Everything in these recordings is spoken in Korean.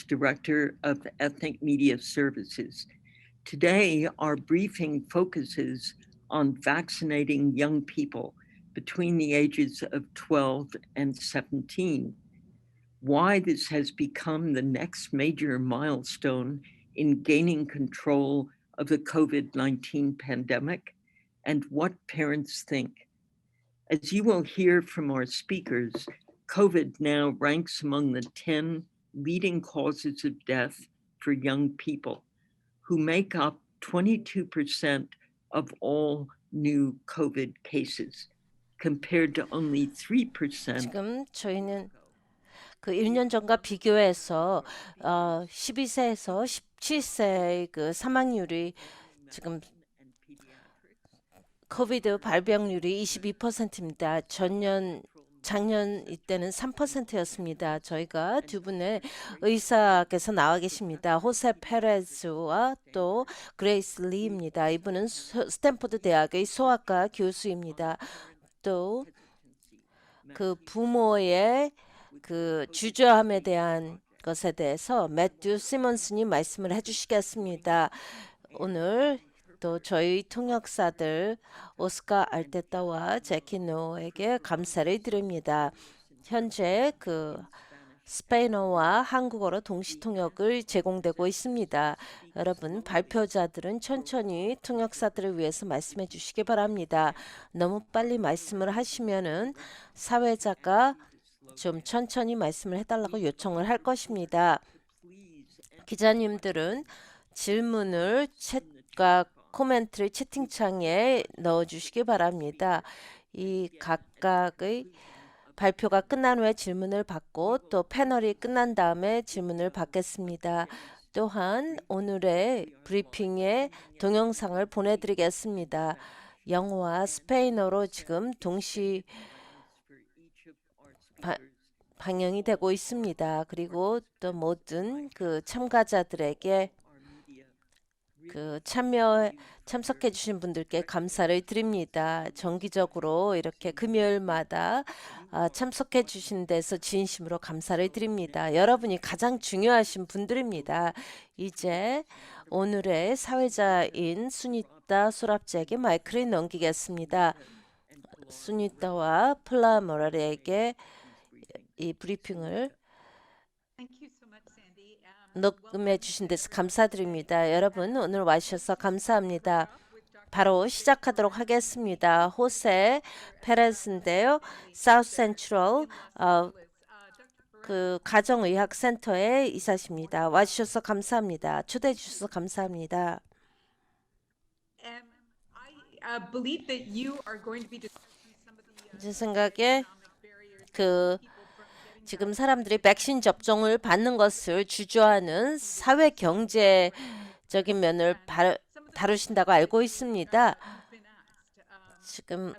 Director of Ethnic Media Services. Today, our briefing focuses on vaccinating young people between the ages of 12 and 17, why this has become the next major milestone in gaining control of the COVID-19 pandemic, and what parents think. As you will hear from our speakers, COVID now ranks among the 10 leading causes of death for young people, who make up 22% of all new COVID cases, compared to only 3%. 지금 저희는 그 1년 전과 비교해서 12세에서 17세의 그 사망률이 지금 코비드 발병률이 22%입니다. 작년 이때는 3%였습니다. 저희가 두 분의 의사께서 나와 계십니다. 호세 페레즈와 또 그레이스 리입니다. 이분은 스탠포드 대학의 소아과 교수입니다. 또 그 부모의 그 주저함에 대한 것에 대해서 매튜 시몬슨이 말씀을 해주시겠습니다. 오늘 또 저희 통역사들 오스카 알테타와 제키 노에게 감사를 드립니다. 현재 그 스페인어와 한국어로 동시 통역을 제공되고 있습니다. 여러분, 발표자들은 천천히 통역사들을 위해서 말씀해 주시기 바랍니다. 너무 빨리 말씀을 하시면은 사회자가 좀 천천히 말씀을 해달라고 요청을 할 것입니다. 기자님들은 질문을 챗과 코멘트를 채팅창에 넣어주시기 바랍니다. 이 각각의 발표가 끝난 후에 질문을 받고 또 패널이 끝난 다음에 질문을 받겠습니다. 또한 오늘의 브리핑의 동영상을 보내드리겠습니다. 영어와 스페인어로 지금 동시 방영이 되고 있습니다. 그리고 또 모든 그 참가자들에게 그 참석해 주신 분들께 감사를 드립니다. 정기적으로 이렇게 금요일마다 참석해 주신 데서 진심으로 감사를 드립니다. 여러분이 가장 중요하신 분들입니다. 이제 오늘의 사회자인 수니타 소랍제에게 마이크를 넘기겠습니다. 수니타와 플라 모라리에게 이 브리핑을 녹음해 주신 데서 감사드립니다. 여러분, 오늘 와주셔서 감사합니다. 바로 시작하도록 하겠습니다. 호세 페레스인데요. 사우스 센트럴 그 가정의학 센터의 이사십니다. 와주셔서 감사합니다. 초대해 주셔서 감사합니다. 제 생각에 그 지금 사람들이 백신 접종을 받는 것을 주저하는 사회 경제적인 면을 다루신다고 알고 있습니다. 지금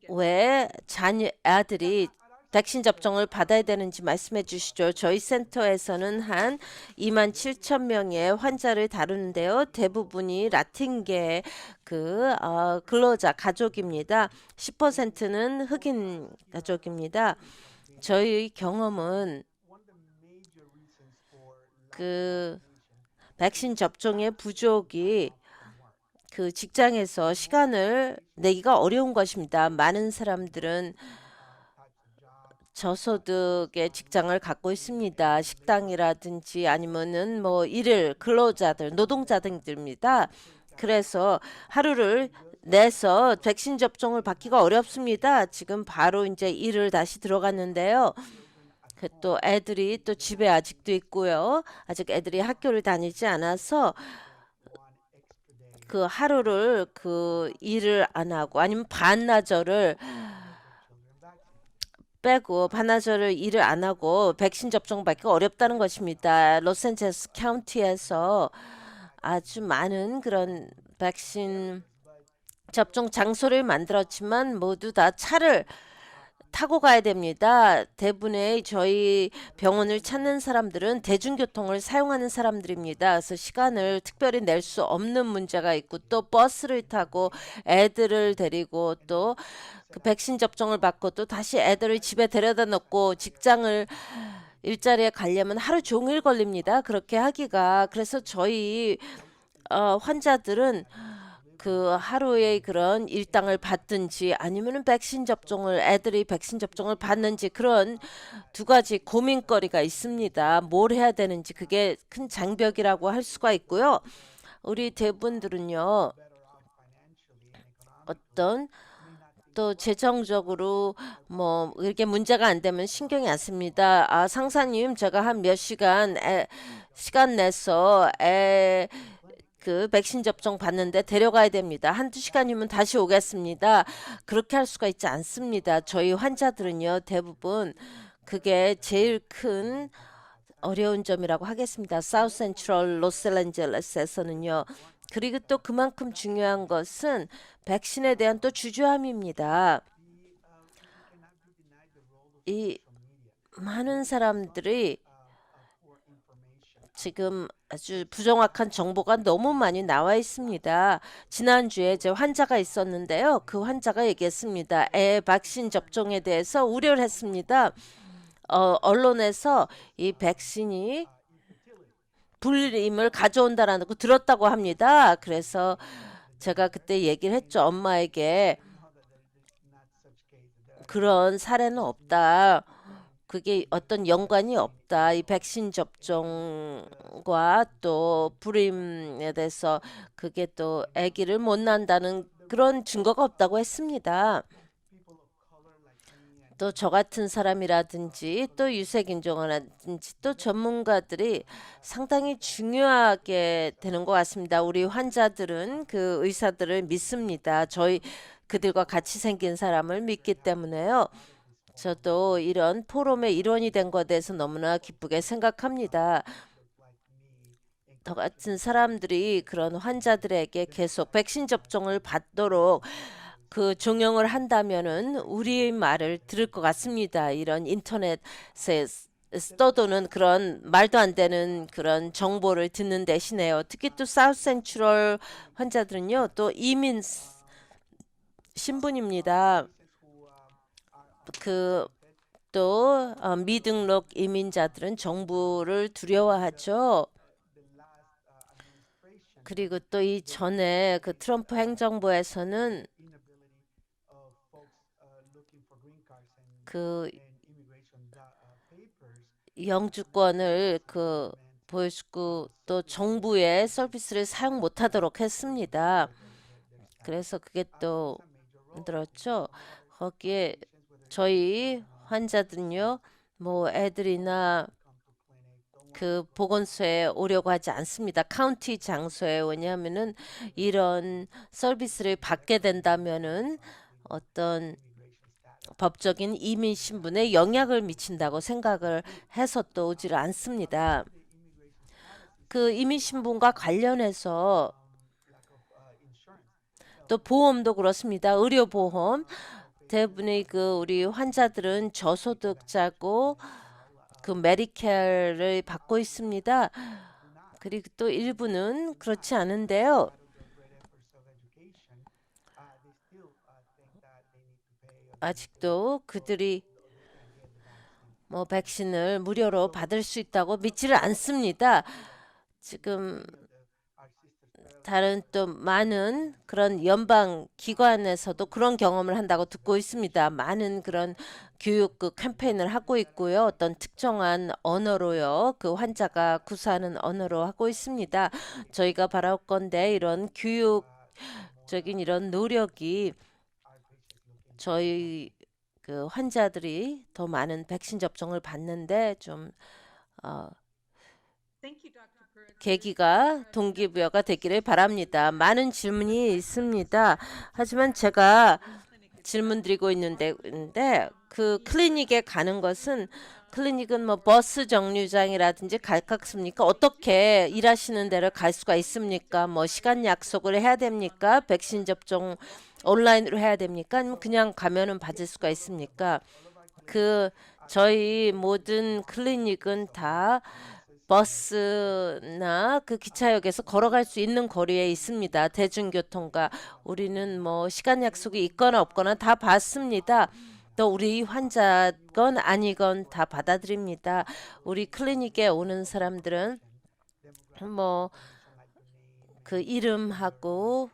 왜 아들이 백신 접종을 받아야 되는지 말씀해 주시죠. 저희 센터에서는 한 27,000명의 환자를 다루는데요. 대부분이 라틴계 근로자 가족입니다. 10%는 흑인 가족입니다. 저희 경험은 그 백신 접종의 부족이 그 직장에서 시간을 내기가 어려운 것입니다. 많은 사람들은 저소득의 직장을 갖고 있습니다. 식당이라든지 아니면은 뭐 일일 근로자들, 노동자들입니다. 그래서 하루를 내서 백신 접종을 받기가 어렵습니다. 지금 바로 이제 일을 다시 들어갔는데요. 또 애들이 또 집에 아직도 있고요. 아직 애들이 학교를 다니지 않아서 그 하루를 그 일을 안 하고 아니면 반나절을 빼고 반나절을 일을 안 하고 백신 접종 받기가 어렵다는 것입니다. 로스앤젤레스 카운티에서 아주 많은 그런 백신 접종 장소를 만들었지만 모두 다 차를 타고 가야 됩니다. 대부분의 저희 병원을 찾는 사람들은 대중교통을 사용하는 사람들입니다. 그래서 시간을 특별히 낼 수 없는 문제가 있고 또 버스를 타고 애들을 데리고 또 그 백신 접종을 받고 또 다시 애들을 집에 데려다 놓고 직장을 일자리에 가려면 하루 종일 걸립니다. 그렇게 하기가. 그래서 저희 환자들은 그 하루에 그런 일당을 받든지 아니면은 백신 접종을 애들이 백신 접종을 받는지 그런 두 가지 고민거리가 있습니다. 뭘 해야 되는지 그게 큰 장벽이라고 할 수가 있고요. 우리 대부분들은요. 어떤 또 재정적으로 뭐 이렇게 문제가 안 되면 신경이 안 씁니다. 아, 상사님, 제가 한 몇 시간 내서 그 백신 접종 받는데 데려가야 됩니다. 한두 시간이면 다시 오겠습니다. 그렇게 할 수가 있지 않습니다. 저희 환자들은요, 대부분 그게 제일 큰 어려운 점이라고 하겠습니다. 사우스 센트럴 로스앤젤레스에서는요. 그리고 또 그만큼 중요한 것은 백신에 대한 또 주저함입니다. 이 많은 사람들이 지금 아주 부정확한 정보가 너무 많이 나와 있습니다. 지난주에 제 환자가 있었는데요. 그 환자가 얘기했습니다. 백신 접종에 대해서 우려를 했습니다. 언론에서 이 백신이 불임을 가져온다라는 거 들었다고 합니다. 그래서 제가 그때 얘기를 했죠. 엄마에게 그런 사례는 없다. 그게 어떤 연관이 없다. 이 백신 접종과 또 불임에 대해서 그게 또 아기를 못 낳는다는 그런 증거가 없다고 했습니다. 또 저 같은 사람이라든지 또 유색인종이라든지 또 전문가들이 상당히 중요하게 되는 것 같습니다. 우리 환자들은 그 의사들을 믿습니다. 저희 그들과 같이 생긴 사람을 믿기 때문에요. 저도 이런 포럼의 일원이 된 것에 대해서 너무나 기쁘게 생각합니다. 저 같은 사람들이 그런 환자들에게 계속 백신 접종을 받도록 그 종용을 한다면은 우리 말을 들을 것 같습니다. 이런 인터넷에 떠도는 그런 말도 안 되는 그런 정보를 듣는 대신에요. 특히 또 사우스 센트럴 환자들은요, 또 이민 신분입니다. 그 또 미등록 이민자들은 정부를 두려워하죠. 그리고 또 이전에 그 트럼프 행정부에서는 그 영주권을 그 보여주고 또 정부의 서비스를 사용 못하도록 했습니다. 그래서 그게 또 들었죠. 거기에 저희 환자들은요, 뭐 애들이나 그 보건소에 오려고 하지 않습니다. 카운티 장소에. 왜냐하면은 이런 서비스를 받게 된다면은 어떤 법적인 이민 신분에 영향을 미친다고 생각을 해서 또 오지를 않습니다. 그 이민 신분과 관련해서 또 보험도 그렇습니다. 의료보험. 대부분의 그 우리 환자들은 저소득자고 그 메디케어를 받고 있습니다. 그리고 또 일부는 그렇지 않은데요. 아직도 그들이 뭐 백신을 무료로 받을 수 있다고 믿지를 않습니다. 지금 다른 또 많은 그런 연방 기관에서도 그런 경험을 한다고 듣고 있습니다. 많은 그런 교육 그 캠페인을 하고 있고요. 어떤 특정한 언어로요. 그 환자가 구사하는 언어로 하고 있습니다. 저희가 바랄 건데 이런 교육적인 이런 노력이 저희 그 환자들이 더 많은 백신 접종을 받는데 좀 어, 계기가 동기부여가 되기를 바랍니다. 많은 질문이 있습니다. 하지만 제가 질문 드리고 있는데 그 클리닉에 가는 것은 클리닉은 뭐 버스 정류장이라든지 가깝습니까? 어떻게 일하시는 데를 갈 수가 있습니까? 뭐 시간 약속을 해야 됩니까? 백신 접종 온라인으로 해야 됩니까? 아니면 그냥 가면은 받을 수가 있습니까? 그 저희 모든 클리닉은 다 버스나 그 기차역에서 걸어갈 수 있는 거리에 있습니다. 대중교통과 우리는 뭐 시간 약속이 있거나 없거나 다 받습니다. 또 우리 환자건 아니건 다 받아들입니다. 우리 클리닉에 오는 사람들은 뭐 그 이름하고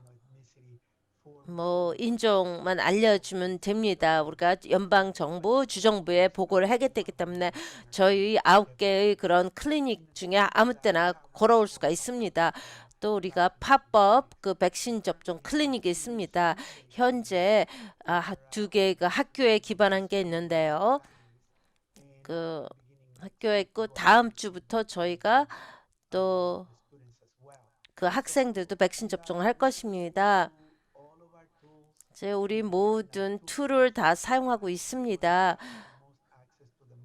뭐 인종만 알려주면 됩니다. 우리가 연방 정부, 주정부에 보고를 하게 되기 때문에 저희 9개의 그런 클리닉 중에 아무 때나 걸어올 수가 있습니다. 또 우리가 팝업 그 백신 접종 클리닉이 있습니다. 현재 2개 그 학교에 기반한 게 있는데요. 그 학교에 있고 다음 주부터 저희가 또 그 학생들도 백신 접종을 할 것입니다. 이제 우리 모든 툴을 다 사용하고 있습니다.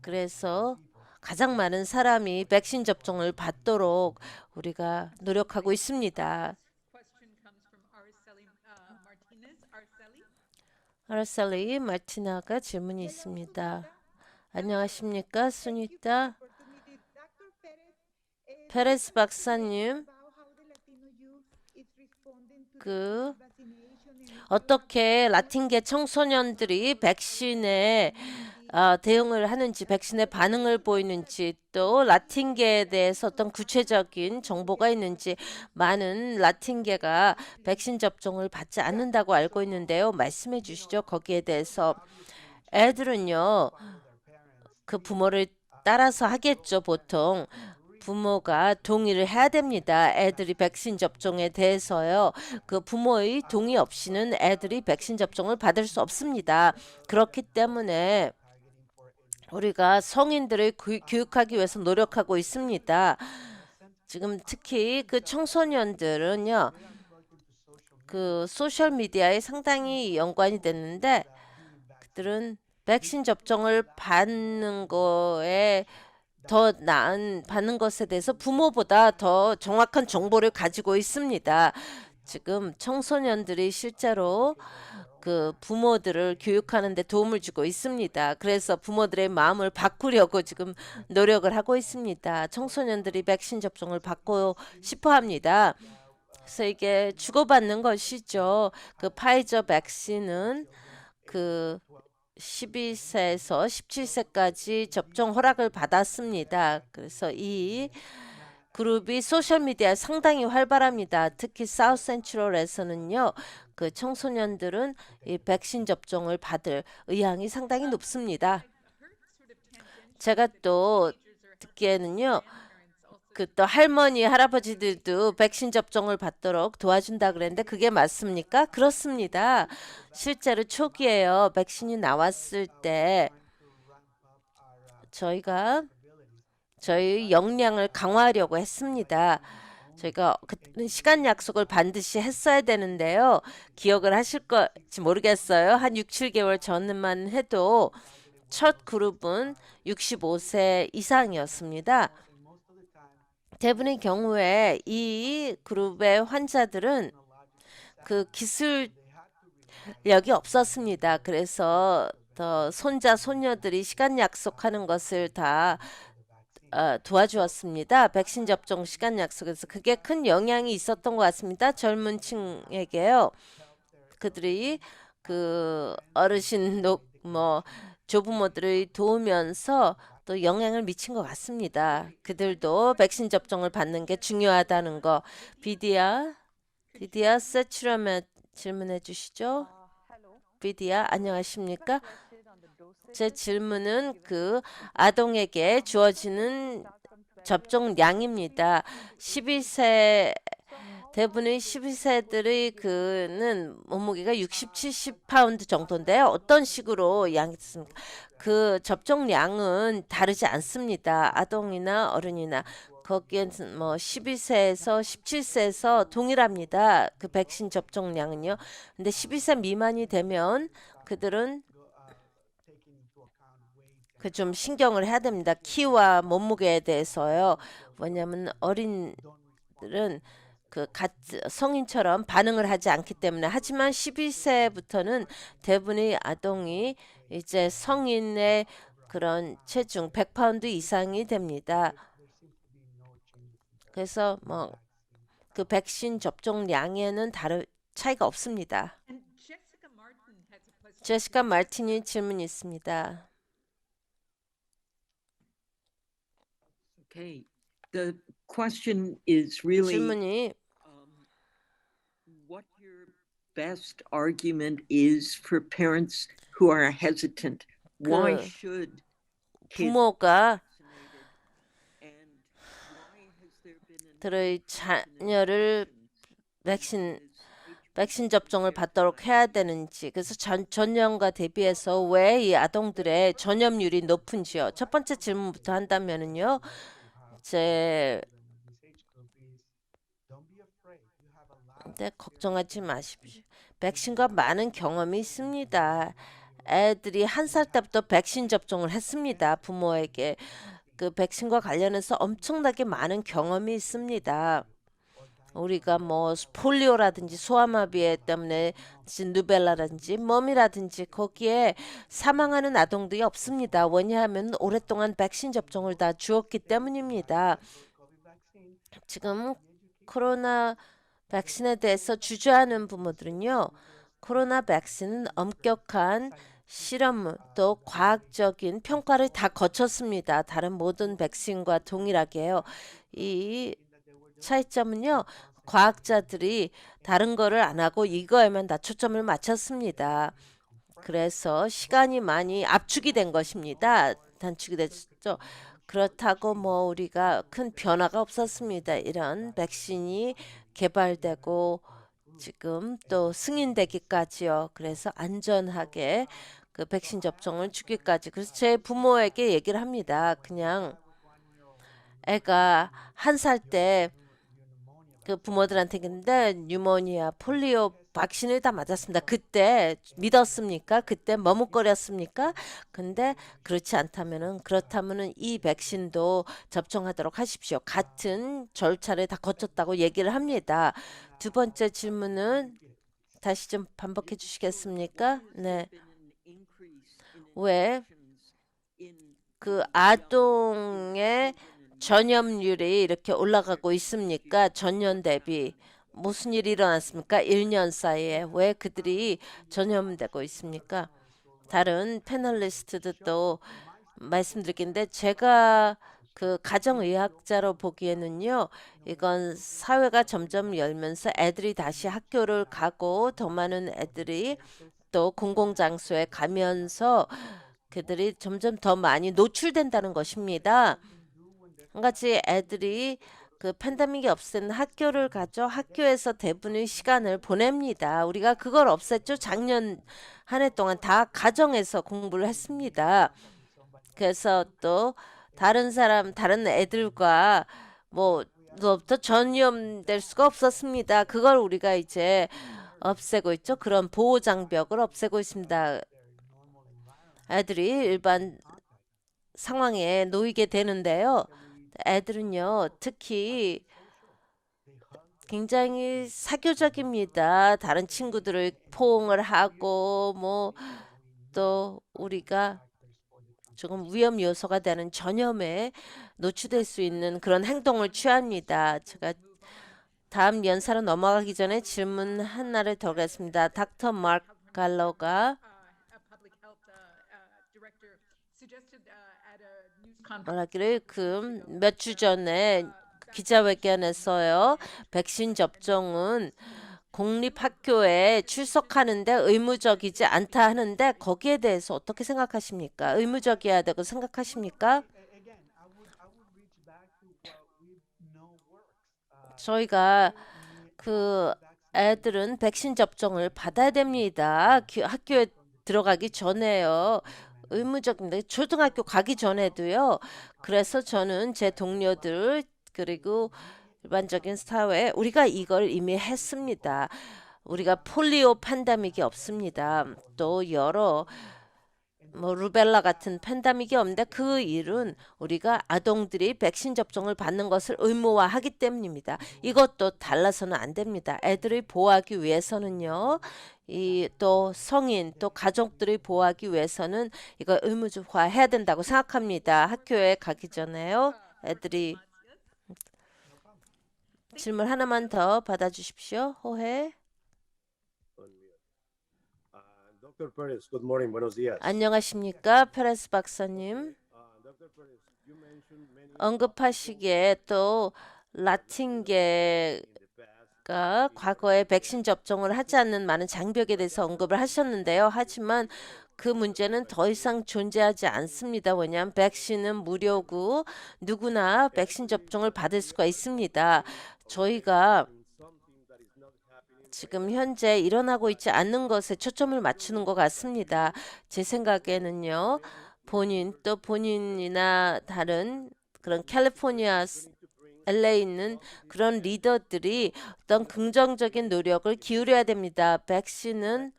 그래서 가장 많은 사람이 백신 접종을 받도록 우리가 노력하고 있습니다. 아라셀리 마티나가 질문이 있습니다. 안녕하십니까, 수니타. 페레스 박사님, 그 어떻게 라틴계 청소년들이 백신에 대응을 하는지, 백신에 반응을 보이는지, 또 라틴계에 대해서 어떤 구체적인 정보가 있는지. 많은 라틴계가 백신 접종을 받지 않는다고 알고 있는데요. 말씀해 주시죠. 거기에 대해서. 애들은요, 그 부모를 따라서 하겠죠, 보통. 부모가 동의를 해야 됩니다. 애들이 백신 접종에 대해서요. 그 부모의 동의 없이는 애들이 백신 접종을 받을 수 없습니다. 그렇기 때문에 우리가 성인들을 교육하기 위해서 노력하고 있습니다. 지금 특히 그 청소년들은요, 그 소셜 미디어에 상당히 연관이 됐는데 그들은 백신 접종을 받는 거에 더 나은 받는 것에 대해서 부모보다 더 정확한 정보를 가지고 있습니다. 지금 청소년들이 실제로 그 부모들을 교육하는 데 도움을 주고 있습니다. 그래서 부모들의 마음을 바꾸려고 지금 노력을 하고 있습니다. 청소년들이 백신 접종을 받고 싶어 합니다. 그래서 이게 주고받는 것이죠. 그 파이저 백신은 그 12세에서 17세까지 접종 허락을 받았습니다. 그래서 이 그룹이 소셜미디어에 상당히 활발합니다. 특히 사우스 센트럴에서는요. 그 청소년들은 이 백신 접종을 받을 의향이 상당히 높습니다. 제가 또 듣기에는요. 그 또 할머니, 할아버지들도 백신 접종을 받도록 도와준다 그랬는데 그게 맞습니까? 그렇습니다. 실제로 초기에요. 백신이 나왔을 때 저희가 저희 역량을 강화하려고 했습니다. 저희가 그때는 시간 약속을 반드시 했어야 되는데요. 기억을 하실 건지 모르겠어요. 한 6, 7개월 전만 해도 첫 그룹은 65세 이상이었습니다. 대부분의 경우에 이 그룹의 환자들은 그 기술력이 없었습니다. 그래서 더 손자, 손녀들이 시간 약속하는 것을 다 도와주었습니다. 백신 접종 시간 약속에서 그게 큰 영향이 있었던 것 같습니다. 젊은 층에게요. 그들이 그 어르신, 뭐 조부모들을 도우면서 또 영향을 미친 것 같습니다. 그들도 백신 접종을 받는 게 중요하다는 거. 비디아 세츄라메 질문해 주시죠. 비디아 안녕하십니까? 제 질문은 그 아동에게 주어지는 접종량입니다. 12세 대부분의 12세들의 그는 몸무게가 60, 70파운드 정도인데요. 어떤 식으로 양이 있습니까? 그 접종량은 다르지 않습니다. 아동이나 어른이나 거기에는 뭐 12세에서 17세에서 동일합니다. 그 백신 접종량은요. 근데 12세 미만이 되면 그들은 그 좀 신경을 해야 됩니다. 키와 몸무게에 대해서요. 왜냐하면 어린들은 그 성인처럼 반응을 하지 않기 때문에. 하지만 12세부터는 대부분의 아동이 이제 성인의 그런 체중 100파운드 이상이 됩니다. 그래서 뭐 그 백신 접종량에는 차이가 없습니다. 제시카 말티니 질문이 있습니다. Okay. The question is really 질문이 what your best argument is for parents who are hesitant. Why 그 should kids be 부모가 vaccinated? And why has there been an 들의 increase in 자녀를 infections as 백신 HPV 접종을 shared 받도록 해야 vaccines? 되는지, 그래서 전년과 대비해서 왜 이 아동들의 전염률이 높은지요. 첫 번째 질문부터 한다면은요, 제 근데 걱정하지 마십시오. 백신과 많은 경험이 있습니다. 애들이 1살 때부터 백신 접종을 했습니다. 부모에게 그 백신과 관련해서 엄청나게 많은 경험이 있습니다. 우리가 뭐 폴리오라든지 소아마비 때문에 누벨라라든지 멈이라든지 거기에 사망하는 아동들이 없습니다. 왜냐하면 오랫동안 백신 접종을 다 주었기 때문입니다. 지금 코로나 백신에 대해서 주저하는 부모들은요, 코로나 백신은 엄격한 실험 또 과학적인 평가를 다 거쳤습니다. 다른 모든 백신과 동일하게요. 이 차이점은요, 과학자들이 다른 거를 안 하고 이거에만 다 초점을 맞췄습니다. 그래서 시간이 많이 압축이 된 것입니다. 단축이 됐죠. 그렇다고 뭐 우리가 큰 변화가 없었습니다. 이런 백신이 개발되고 지금 또 승인되기까지요. 그래서 안전하게 그 백신 접종을 주기까지. 그래서 제 부모에게 얘기를 합니다. 그냥 애가 1살 때 그 부모들한테 근데 뉴모니아, 폴리오 백신을 다 맞았습니다. 그때 믿었습니까? 그때 머뭇거렸습니까? 근데 그렇다면은 이 백신도 접종하도록 하십시오. 같은 절차를 다 거쳤다고 얘기를 합니다. 두 번째 질문은 다시 좀 반복해 주시겠습니까? Why has there 네. been an increase in 왜 infections in 그 young 아동의 children and 전염률이 이렇게 올라가고 있습니까? 전년 대비. 무슨 일이 일어났습니까? 1년 사이에 왜 그들이 전염되고 있습니까? 다른 패널리스트들도 말씀드리겠는데 제가 그 가정의학자로 보기에는요, 이건 사회가 점점 열면서 애들이 다시 학교를 가고 더 많은 애들이 또 공공장소에 가면서 그들이 점점 더 많이 노출된다는 것입니다. 한 가지 애들이 그 팬데믹이 없앤 학교를 가죠. 학교에서 대부분의 시간을 보냅니다. 우리가 그걸 없앴죠. 작년 한 해 동안 다 가정에서 공부를 했습니다. 그래서 또 다른 애들과 뭐부터 전염될 수가 없었습니다. 그걸 우리가 이제 없애고 있죠. 그런 보호 장벽을 없애고 있습니다. 애들이 일반 상황에 놓이게 되는데요. 애들은요, 특히 굉장히 사교적입니다. 다른 친구들을 포옹을 하고 뭐 또 우리가 조금 위험 요소가 되는 전염에 노출될 수 있는 그런 행동을 취합니다. 제가 다음 연사로 넘어가기 전에 질문 하나를 더 하겠습니다. 닥터 마크 갈로가 말하기를 그 몇 주 전에 기자회견에서요. 백신 접종은 공립학교에 출석하는데 의무적이지 않다 하는데 거기에 대해서 어떻게 생각하십니까? 의무적이어야 되고 생각하십니까? 저희가 그 애들은 백신 접종을 받아야 됩니다. 학교에 들어가기 전에요. 의무적인데 초등학교 가기 전에도요. 그래서 저는 제 동료들 그리고 일반적인 사회 우리가 이걸 이미 했습니다. 우리가 폴리오 팬데믹이 없습니다. 또 여러 뭐 루벨라 같은 팬데믹이 없는데 그 일은 우리가 아동들이 백신 접종을 받는 것을 의무화하기 때문입니다. 이것도 달라서는 안 됩니다. 애들을 보호하기 위해서는요. 이 또 성인 또 가족들을 보호하기 위해서는 이걸 의무화해야 된다고 생각합니다. 학교에 가기 전에요. 애들이 질문 하나만 더 받아주십시오. 호해. Dr. Perez, good morning. Buenos días. 안녕하십니까, 페레스 박사님. Dr. Perez, you mentioned many 언급하시기에 또 라틴계가 in the past. 과거에 백신 접종을 하지 않는 많은 장벽에 대해서 언급을 하셨는데요. 하지만 그 문제는 더 이상 존재하지 않습니다. 왜냐하면 백신은 무료고 누구나 백신 접종을 받을 수가 있습니다. 저희가 Something that is not happening. 지금 현재 일어나고 있지 않는 것에 초점을 맞추는 것 같습니다. 제 생각에는요, 또 본인이나 다른 그런 캘리포니아, LA에 있는 그런 리더들이 어떤 긍정적인 노력을 기울여야 됩니다. 백신은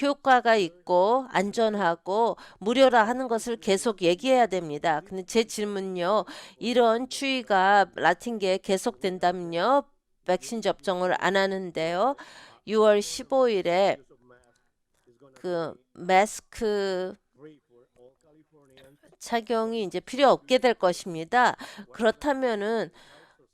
효과가 있고 안전하고 무료라 하는 것을 계속 얘기해야 됩니다. 근데 제 질문요, 이런 추이가 라틴계에 계속된다면요, 백신 접종을 안 하는데요. 6월 15일에 Use of mask is going to 그 마스크 free for all Californians. 착용이 이제 필요 없게 될 것입니다. 그렇다면은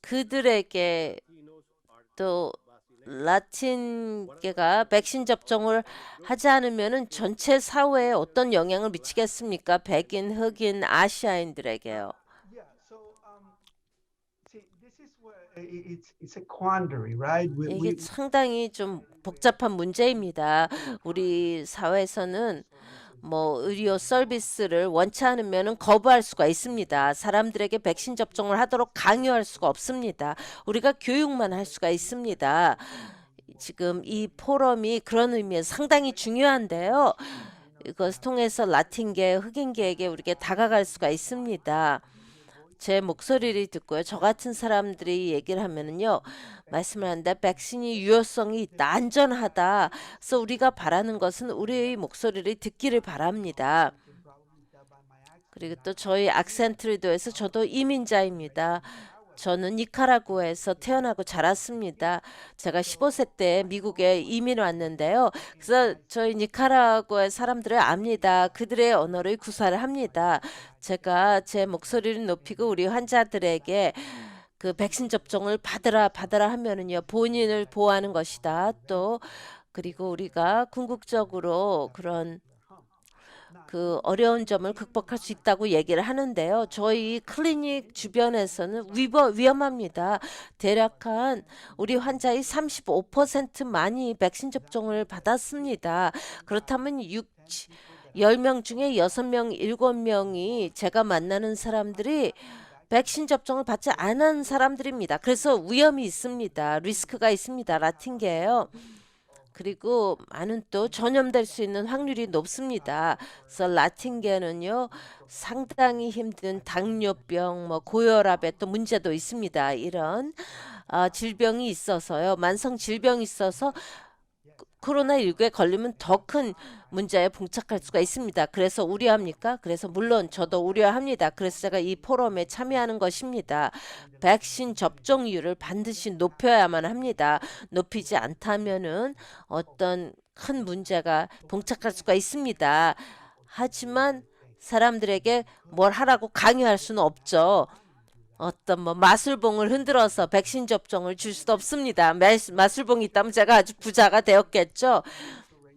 그들에게 Latinos are 또 vaccinated. 라틴계가 백신 접종을 하지 않으면은 전체 사회에 어떤 영향을 미치겠습니까? 백인, 흑인, 아시아인들에게요. Yeah, so see, this is where it's a quandary, right? 이게 상당히 좀 복잡한 문제입니다. 우리 사회에서는 뭐 의료 서비스를 원치 않으면 거부할 수가 있습니다. 사람들에게 백신 접종을 하도록 강요할 수가 없습니다. 우리가 교육만 할 수가 있습니다. 지금 이 포럼이 그런 의미에서 상당히 중요한데요. 이것을 통해서 라틴계, 흑인계에게 우리가 다가갈 수가 있습니다. 제 목소리를 듣고요. 저 같은 사람들이 얘기를 하면은요, 말씀을 하는데 백신이 유효성이 있다, 안전하다. 그래서 우리가 바라는 것은 우리의 목소리를 듣기를 바랍니다. 그리고 또 저희 악센트를 더해서 저도 이민자입니다. 저는 니카라구아에서 태어나고 자랐습니다. 제가 15세 때 미국에 이민 왔는데요. 그래서 저희 니카라구아 사람들을 압니다. 그들의 언어를 구사를 합니다. 제가 제 목소리를 높이고 우리 환자들에게 그 백신 접종을 받으라 하면은요, 본인을 보호하는 것이다. 또 그리고 우리가 궁극적으로 그런 그 어려운 점을 극복할 수 있다고 얘기를 하는데요. 저희 클리닉 주변에서는 위험합니다. 대략 한 우리 환자의 35%만이 백신 접종을 받았습니다. 그렇다면 10명 중에 6명, 7명이 제가 만나는 사람들이 백신 접종을 받지 않은 사람들입니다. 그래서 위험이 있습니다. 리스크가 있습니다. 라틴계예요. 그리고 많은 또 전염될 수 있는 확률이 높습니다. 그래서 라틴계는요, 상당히 힘든 당뇨병, 뭐 고혈압에 또 문제도 있습니다. 이런 질병이 있어서요, 만성 질병이 있어서 코로나19에 걸리면 더 큰 문제에 봉착할 수가 있습니다. 그래서 우려합니까? 그래서 물론 저도 우려합니다. 그래서 제가 이 포럼에 참여하는 것입니다. 백신 접종률을 반드시 높여야만 합니다. 높이지 않다면은 어떤 큰 문제가 봉착할 수가 있습니다. 하지만 사람들에게 뭘 하라고 강요할 수는 없죠. 어떤 뭐 마술봉을 흔들어서 백신 접종을 줄 수도 없습니다. 마술봉이 있다면 제가 아주 부자가 되었겠죠.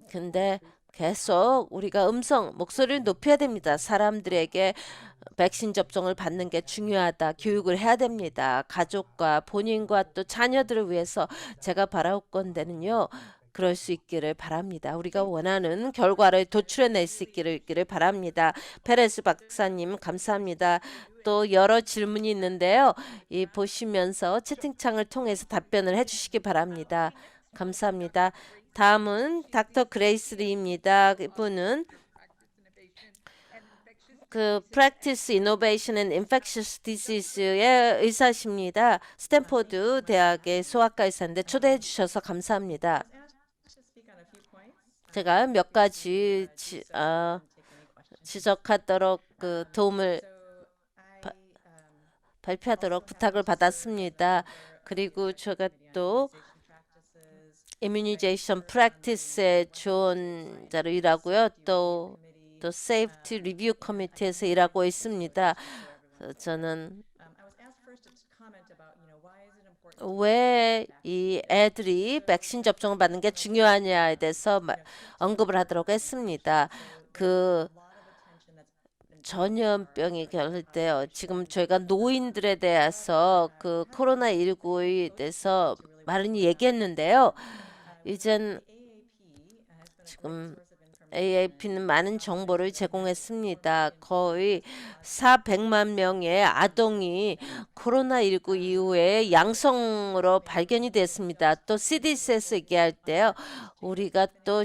근데 계속 우리가 목소리를 높여야 됩니다. 사람들에게 백신 접종을 받는 게 중요하다. 교육을 해야 됩니다. 가족과 본인과 또 자녀들을 위해서 제가 바라건대는요, 그럴 수 있기를 바랍니다. 우리가 원하는 결과를 도출해낼 수 있기를 바랍니다. 페레스 박사님 감사합니다. 또 여러 질문이 있는데요. 이 보시면서 채팅창을 통해서 답변을 해주시기 바랍니다. 감사합니다. 다음은 닥터 그레이스 리입니다. 이분은 그 Practice Innovation and Infectious Disease의 의사십니다. 스탠포드 대학의 소아과 의사인데 초대해 주셔서 감사합니다. 제가 몇 가지 지적하도록 그 도움을 발표하도록 부탁을 받았습니다. 그리고 제가 또 immunization practice의 조언자로 일하고요. 또 safety review committee에서 일하고 있습니다. 저는 왜 이 애들이 백신 접종을 받는 게 중요하냐에 대해서 언급을 하도록 했습니다. 그 전염병이 결할 때요. 지금 저희가 노인들에 대해서 그 코로나19에 대해서 많이 얘기했는데요. 이젠 지금 AAP는 많은 정보를 제공했습니다. 거의 400만 명의 아동이 코로나19 이후에 양성으로 발견이 됐습니다. 또 CDC에서 얘기할 때요. 우리가 또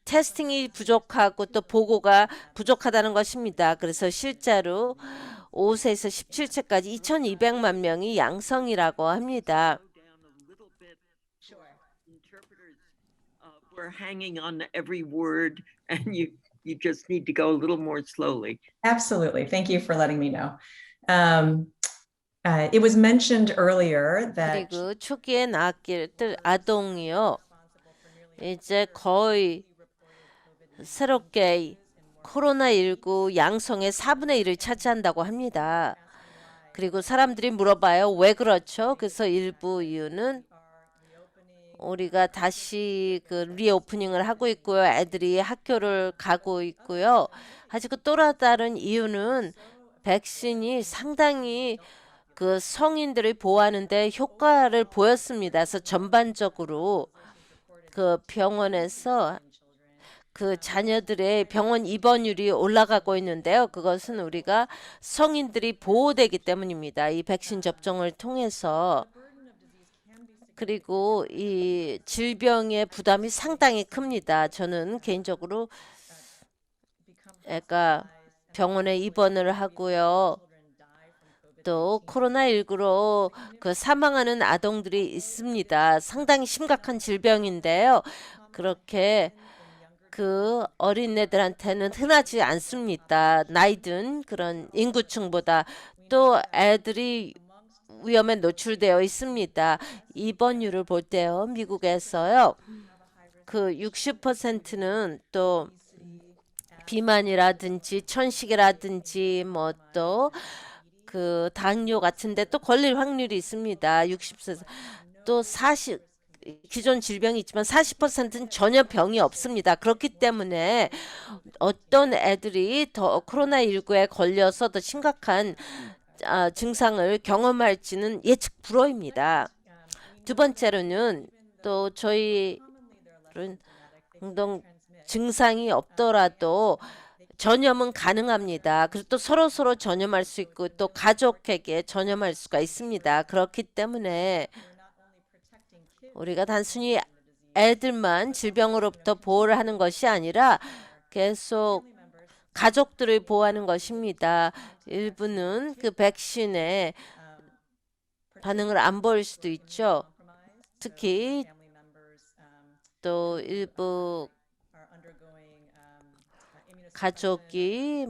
테스팅이 부족하고 또 보고가 부족하다는 것입니다. 그래서 실제로 5세에서 17세까지 2,200만 명이 양성이라고 합니다. Interpreters were hanging on every word, and you just need to go a little more slowly. Absolutely. Thank you for letting me know. It was mentioned earlier that 그리고 초기에 낳았길 때 아동이요. 이제 거의 새롭게 코로나19 양성의 4분의 1을 차지한다고 합니다. 그리고 사람들이 물어봐요. 왜 그렇죠? 그래서 일부 이유는 우리가 다시 그 리오프닝을 하고 있고요. 애들이 학교를 가고 있고요. 하지만 또 다른 이유는 백신이 상당히 그 성인들을 보호하는데 효과를 보였습니다. 그래서 전반적으로 그 병원에서 그 자녀들의 병원 입원율이 올라가고 있는데요. 그것은 우리가 성인들이 보호되기 때문입니다. 이 백신 접종을 통해서. 그리고 이 질병의 부담이 상당히 큽니다. 저는 개인적으로 애가 병원에 입원을 하고요. 또 코로나19로 그 사망하는 아동들이 있습니다. 상당히 심각한 질병인데요. 그렇게 그 어린애들한테는 흔하지 않습니다. 나이든 그런 인구층보다. 또 애들이 위험에 노출되어 있습니다. 입원율을 볼 때요. 미국에서요. 그 60%는 또 비만이라든지 천식이라든지 뭐 또 그 당뇨 같은데 또 걸릴 확률이 있습니다. 60세 또 40 기존 질병이 있지만 40%는 전혀 병이 없습니다. 그렇기 때문에 어떤 애들이 더 코로나19에 걸려서 더 심각한 증상을 경험할지는 예측 불허입니다. 두 번째로는 또 저희는 증상이 없더라도 전염은 가능합니다. 그리고 또 서로 전염할 수 있고 또 가족에게 전염할 수가 있습니다. 그렇기 때문에 우리가 단순히 애들만 질병으로부터 보호를 하는 것이 아니라 계속 가족들을 보호하는 것입니다. 일부는 그 백신에 반응을 안 보일 수도 있죠. 특히 또 일부 가족이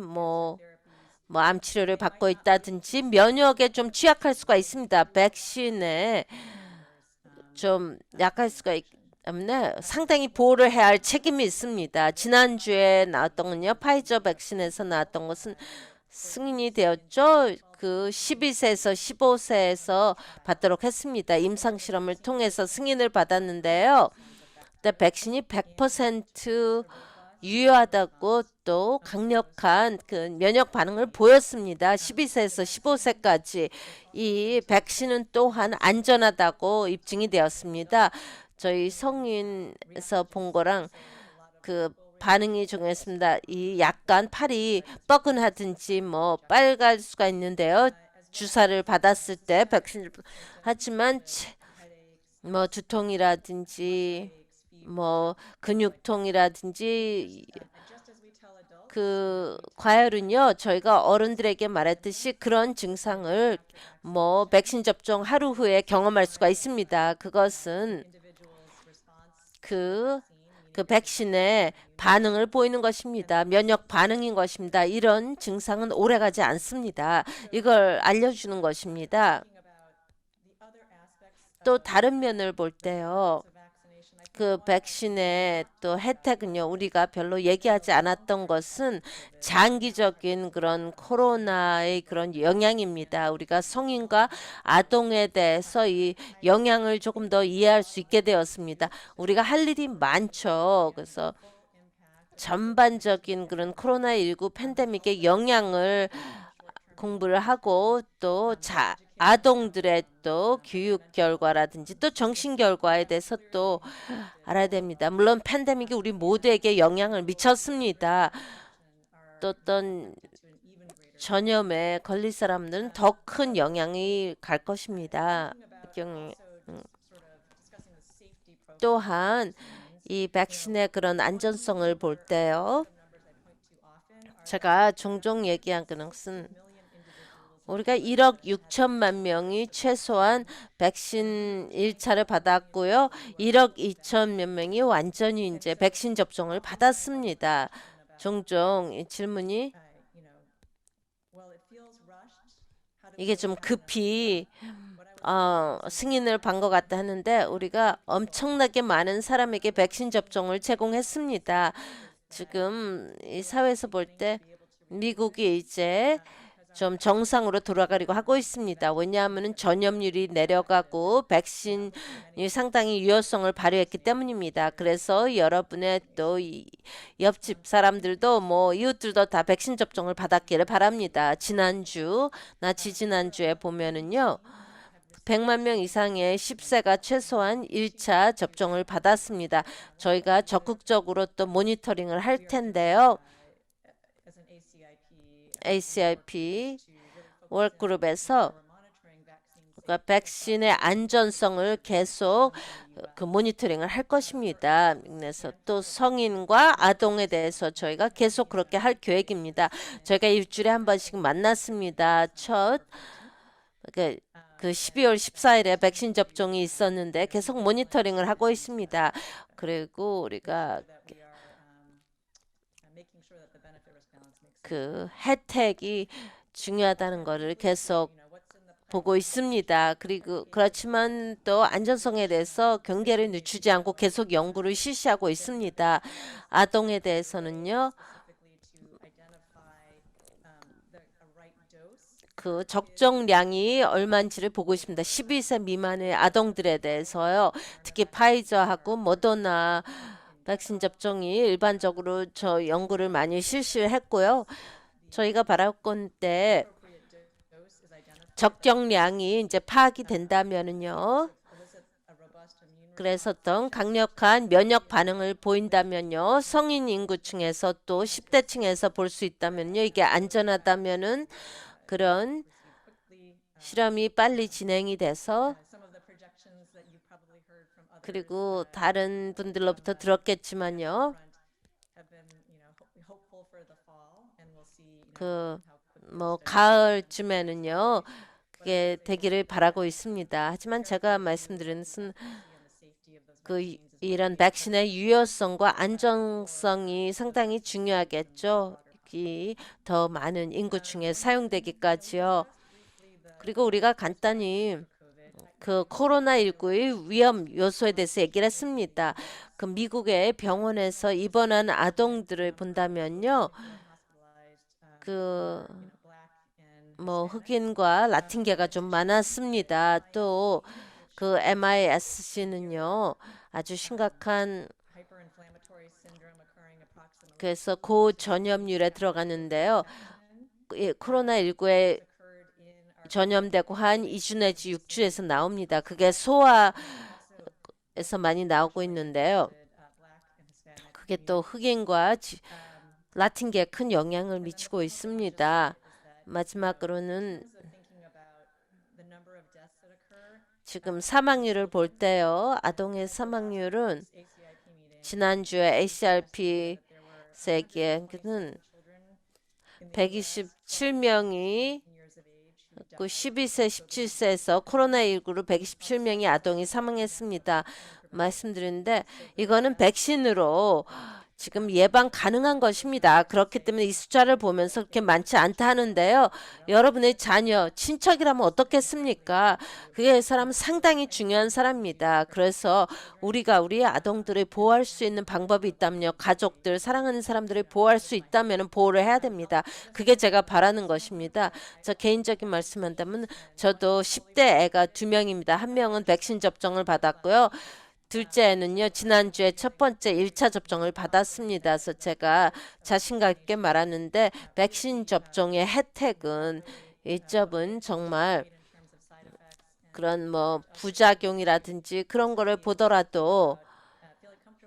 암 치료를 받고 있다든지 면역에 좀 취약할 수가 있습니다. 백신에 좀 약할 수가 있기 때문에 상당히 보호를 해야 할 책임이 있습니다. 지난주에 나왔던 건요. 파이저 백신에서 나왔던 것은 승인이 되었죠. 그 12세에서 15세에서 받도록 했습니다. 임상 실험을 통해서 승인을 받았는데요. 근데 백신이 100% 유효하다고 또 강력한 그 면역 반응을 보였습니다. 12세에서 15세까지 이 백신은 또한 안전하다고 입증이 되었습니다. 저희 성인에서 본 거랑 그 반응이 정했습니다. 이 약간 팔이 뻐근하든지 뭐 빨갈 수가 있는데요. 주사를 받았을 때 백신을 하지만 뭐 두통이라든지 뭐 근육통이라든지 그 과열은요. 저희가 어른들에게 말했듯이 그런 증상을 뭐 백신 접종 하루 후에 경험할 수가 있습니다. 그것은 그 백신에 반응을 보이는 것입니다. 면역 반응인 것입니다. 이런 증상은 오래가지 않습니다. 이걸 알려주는 것입니다. 또 다른 면을 볼 때요. 그 백신의 또 혜택은요, 우리가 별로 얘기하지 않았던 것은 장기적인 그런 코로나의 그런 영향입니다. 우리가 성인과 아동에 대해서 이 영향을 조금 더 이해할 수 있게 되었습니다. 우리가 할 일이 많죠. 그래서 전반적인 그런 코로나19 팬데믹의 영향을 공부를 하고 또 아동들의 또 교육 결과라든지 또 정신 결과에 대해서 또 알아야 됩니다. 물론 팬데믹이 우리 모두에게 영향을 미쳤습니다. 또 어떤 전염에 걸릴 사람들은 더 큰 영향이 갈 것입니다. 또한 이 백신의 그런 안전성을 볼 때요. 제가 종종 얘기한 것은 우리가 1억 6천만 명이 최소한 백신 1차를 받았고요. 1억 2천 몇 명이 완전히 이제 백신 접종을 받았습니다. 종종 이 질문이 이게 좀 급히 승인을 판 것 같다 하는데 우리가 엄청나게 많은 사람에게 백신 접종을 제공했습니다. 지금 이 사회에서 볼 때 미국이 이제 좀 정상으로 돌아가려고 하고 있습니다. 왜냐하면 전염률이 내려가고 백신이 상당히 유효성을 발휘했기 때문입니다. 그래서 여러분의 또 옆집 사람들도 뭐 이웃들도 다 백신 접종을 받았기를 바랍니다. 지난주나 지지난주에 보면은요. 100만 명 이상의 10세가 최소한 1차 접종을 받았습니다. 저희가 적극적으로 또 모니터링을 할 텐데요. ACIP 월그룹에서 백신의 안전성을 계속 그 모니터링을 할 것입니다. 그래서 또 성인과 아동에 대해서 저희가 계속 그렇게 할 계획입니다. 저희가 일주일에 한 번씩 만났습니다. 그 12월 14일에 백신 접종이 있었는데 계속 모니터링을 하고 있습니다. 그리고 우리가 그 혜택이 중요하다는 것을 계속 보고 있습니다. 그리고 그렇지만 또 안전성에 대해서 경계를 늦추지 않고 계속 연구를 실시하고 있습니다. 아동에 대해서는요. 그 적정량이 얼마인지를 보고 있습니다. 12세 미만의 아동들에 대해서요. 특히 파이저하고 모더나 백신 접종이 일반적으로 저 연구를 많이 실시를 했고요. 저희가 바랄건데 적정량이 이제 파악이 된다면은요. 그래서 어떤 강력한 면역 반응을 보인다면요. 성인 인구층에서 또 10대층에서 볼 수 있다면요. 이게 안전하다면은 그런 실험이 빨리 진행이 돼서 그리고 다른 분들로부터 들었겠지만요. 그 뭐 가을쯤에는요. 그게 되기를 바라고 있습니다. 하지만 제가 말씀드리는 것은 이런 백신의 유효성과 안정성이 상당히 중요하겠죠. 더 많은 인구층에 사용되기까지요. 그리고 우리가 간단히 그 코로나19의 위험 요소에 대해서 얘기를 했습니다. 그 미국의 병원에서 입원한 아동들을 본다면요. 그 뭐 흑인과 라틴계가 좀 많았습니다. 또 그 MIS-C는요. 아주 심각한 그래서 고전염률에 들어가는데요. 코로나19에 전염되고 한 2주 내지 6주에서 나옵니다. 그게 소아에서 많이 나오고 있는데요. 그게 또 흑인과 라틴계에 큰 영향을 미치고 있습니다. 마지막으로는 지금 사망률을 볼 때요. 아동의 사망률은 지난주에 ACRP에게는 127명이 그 12세, 17세에서 코로나19로 127명이 아동이 사망했습니다. 말씀드렸는데 이거는 백신으로 지금 예방 가능한 것입니다. 그렇기 때문에 이 숫자를 보면서 그렇게 많지 않다 하는데요. 여러분의 자녀, 친척이라면 어떻겠습니까? 그게 사람은 상당히 중요한 사람입니다. 그래서 우리가 우리 아동들을 보호할 수 있는 방법이 있다면요. 가족들, 사랑하는 사람들을 보호할 수 있다면 보호를 해야 됩니다. 그게 제가 바라는 것입니다. 저 개인적인 말씀한다면 저도 10대 애가 2명입니다. 한 명은 백신 접종을 받았고요. 둘째는요, 지난주에 첫 번째 1차 접종을 받았습니다. 그래서 제가 자신감 있게 말하는데 백신 접종의 혜택은 이 점은 정말 그런 뭐 부작용이라든지 그런 거를 보더라도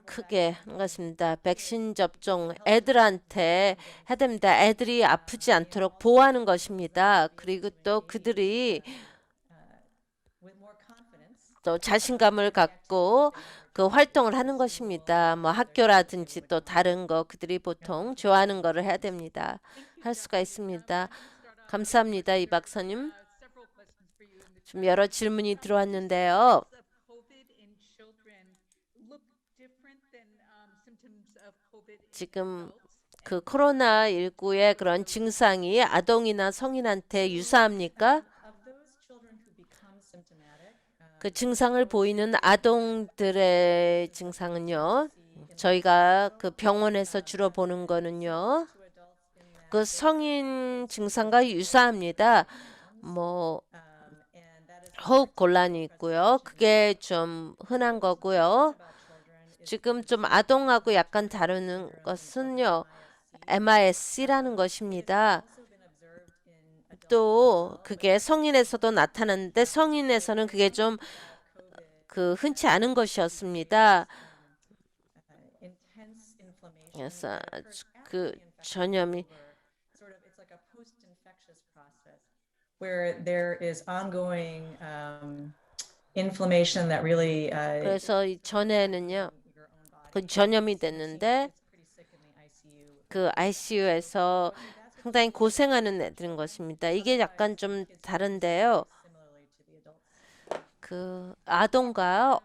크게 한 것입니다. 백신 접종 애들한테 해야 됩니다. 애들이 아프지 않도록 보호하는 것입니다. 그리고 또 그들이 또 자신감을 갖고 그 활동을 하는 것입니다. 뭐 학교라든지 또 다른 거 그들이 보통 좋아하는 거를 해야 됩니다. 할 수가 있습니다. 감사합니다, 이 박사님. 좀 여러 질문이 들어왔는데요. 지금 그 코로나19의 그런 증상이 아동이나 성인한테 유사합니까? 그 증상을 보이는 아동들의 증상은요. 저희가 그 병원에서 주로 보는 거는요. 그 성인 증상과 유사합니다. 뭐 호흡 곤란이 있고요. 그게 좀 흔한 거고요. 지금 좀 아동하고 약간 다른 것은요. MIS-C라는 것입니다. 또 그게 성인에서도 나타났는데 성인에서는 그게 좀 그 흔치 않은 것이었습니다. 그래서 그 전염이 where there is ongoing inflammation that really 그래서 이 전에는요. 그 전염이 됐는데 그 ICU에서 상당히 고생하는 애들인 것입니다. 이게 약간 좀 다른데요. 그 아동과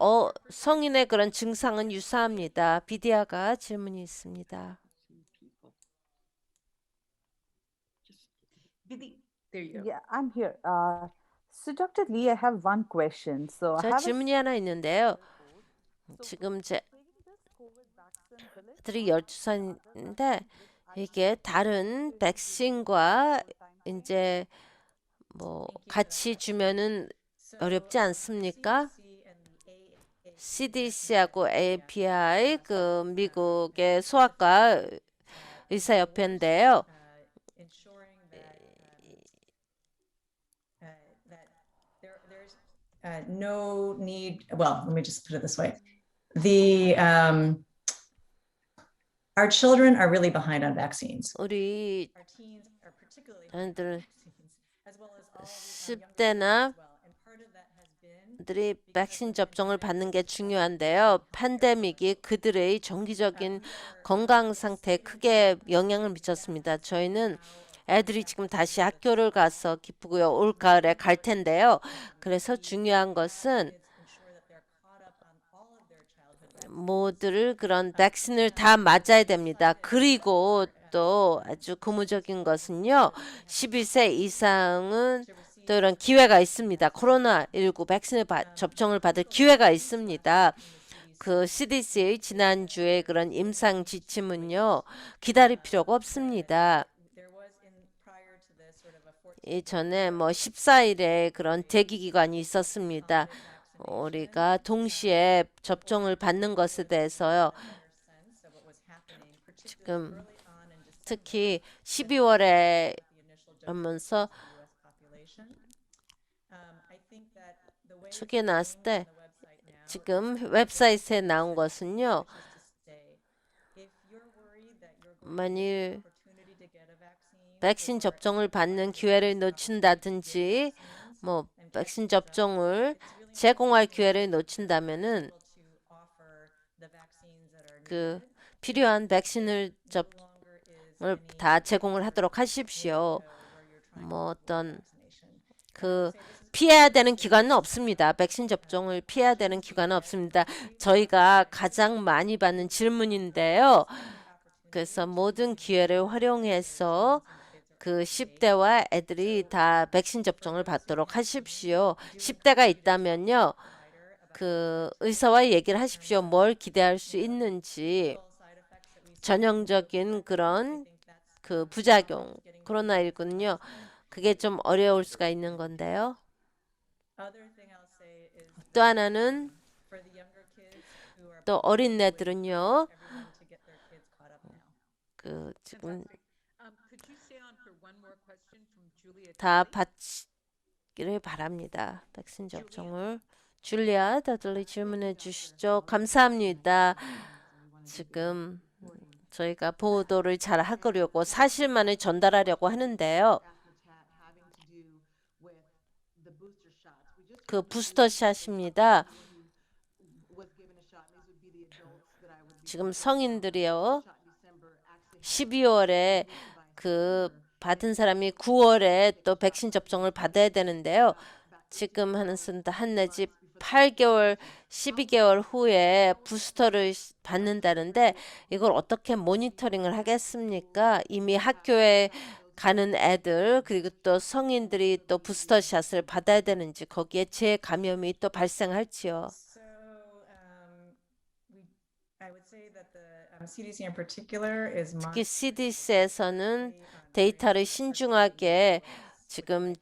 성인의 그런 증상은 유사합니다. 비디아가 질문이 있습니다. Yeah, I'm here. So Dr. Lee, I have one question. So I 자, have a 질문이 하나 있는데요. 지금 제 아들이 12살인데 이게 다른 백신과 이제 뭐 같이 주면은 어렵지 않습니까? CDC하고 API 그 미국의 소아과 의사협회인데요. no need. Well, let me just put it this way: our children are really behind on vaccines. 우리 Our teens are particularly 애들 as well as all of the young 10대나 as well. And part of that has been 들이 백신 접종을 받는 게 중요한데요. 팬데믹이 그들의 정기적인 건강 상태에 크게 영향을 미쳤습니다. 저희는 애들이 지금 다시 학교를 가서 기쁘고요. 올 가을에 갈 텐데요. 그래서 중요한 것은 ensure that they're caught up on all of their childhood 모두를 그런 백신을 다 맞아야 됩니다. 그리고 또 아주 고무적인 것은요. 12세 이상은 또 이런 기회가 있습니다. 코로나19 백신을 접종을 받을 기회가 있습니다. 그 CDC의 지난주에 그런 임상 지침은요. 기다릴 필요가 없습니다. there was in prior to this sort of a 14 이전에 뭐 14일에 그런 대기 기간이 있었습니다. 우리가 동시에 접종을 받는 것에 대해서요. sense of what was happening, particularly 지금 early on in just 특히 12월에 the initial dose 하면서 of the U.S. population. I think that the way 초기에 나왔을 때 on the website now 지금 웹사이트에 나온 것은요. is to stay. If you're worried that you're going 만일 opportunity to get a vaccine 백신 접종을 받는 기회를 놓친다든지 뭐 백신 접종을 제공할 기회를 놓친다면은 to offer the vaccines that are 그 필요한 백신을 longer is 다 제공을 하도록 하십시오. 뭐 어떤 그 피해야 되는 기간은 없습니다. 백신 접종을 피해야 되는 기간은 없습니다. 저희가 가장 많이 받는 질문인데요. 그래서 모든 기회를 활용해서 그 10대와 애들이 다 백신 접종을 받도록 하십시오. 10대가 있다면요. 그 의사와 얘기를 하십시오. 뭘 기대할 수 있는지 전형적인 그런 그 부작용 코로나19는요. 그게 좀 어려울 수가 있는 건데요. 또 하나는 또 어린애들은요. 그 지금 Could you stay on for one more question from Julia? 다 받기를 바랍니다. 백신 접종을. 줄리아 다들리 질문해 주시죠. 감사합니다. 지금 저희가 보도를 잘 하려고 사실만을 전달하려고 하는데요. 그 부스터샷입니다. 지금 성인들이요. 12월에 그 받은 사람이 9월에 또 백신 접종을 받아야 되는데요. 지금 하는 순다 한 내지 8개월, 12개월 후에 부스터를 받는다는데 이걸 어떻게 모니터링을 하겠습니까? 이미 학교에 가는 애들 그리고 또 성인들이 또 부스터샷을 받아야 되는지 거기에 재감염이 또 발생할지요. I would say that the CDC in particular is 특히 CDC에서는 데이터를 신중하게 지금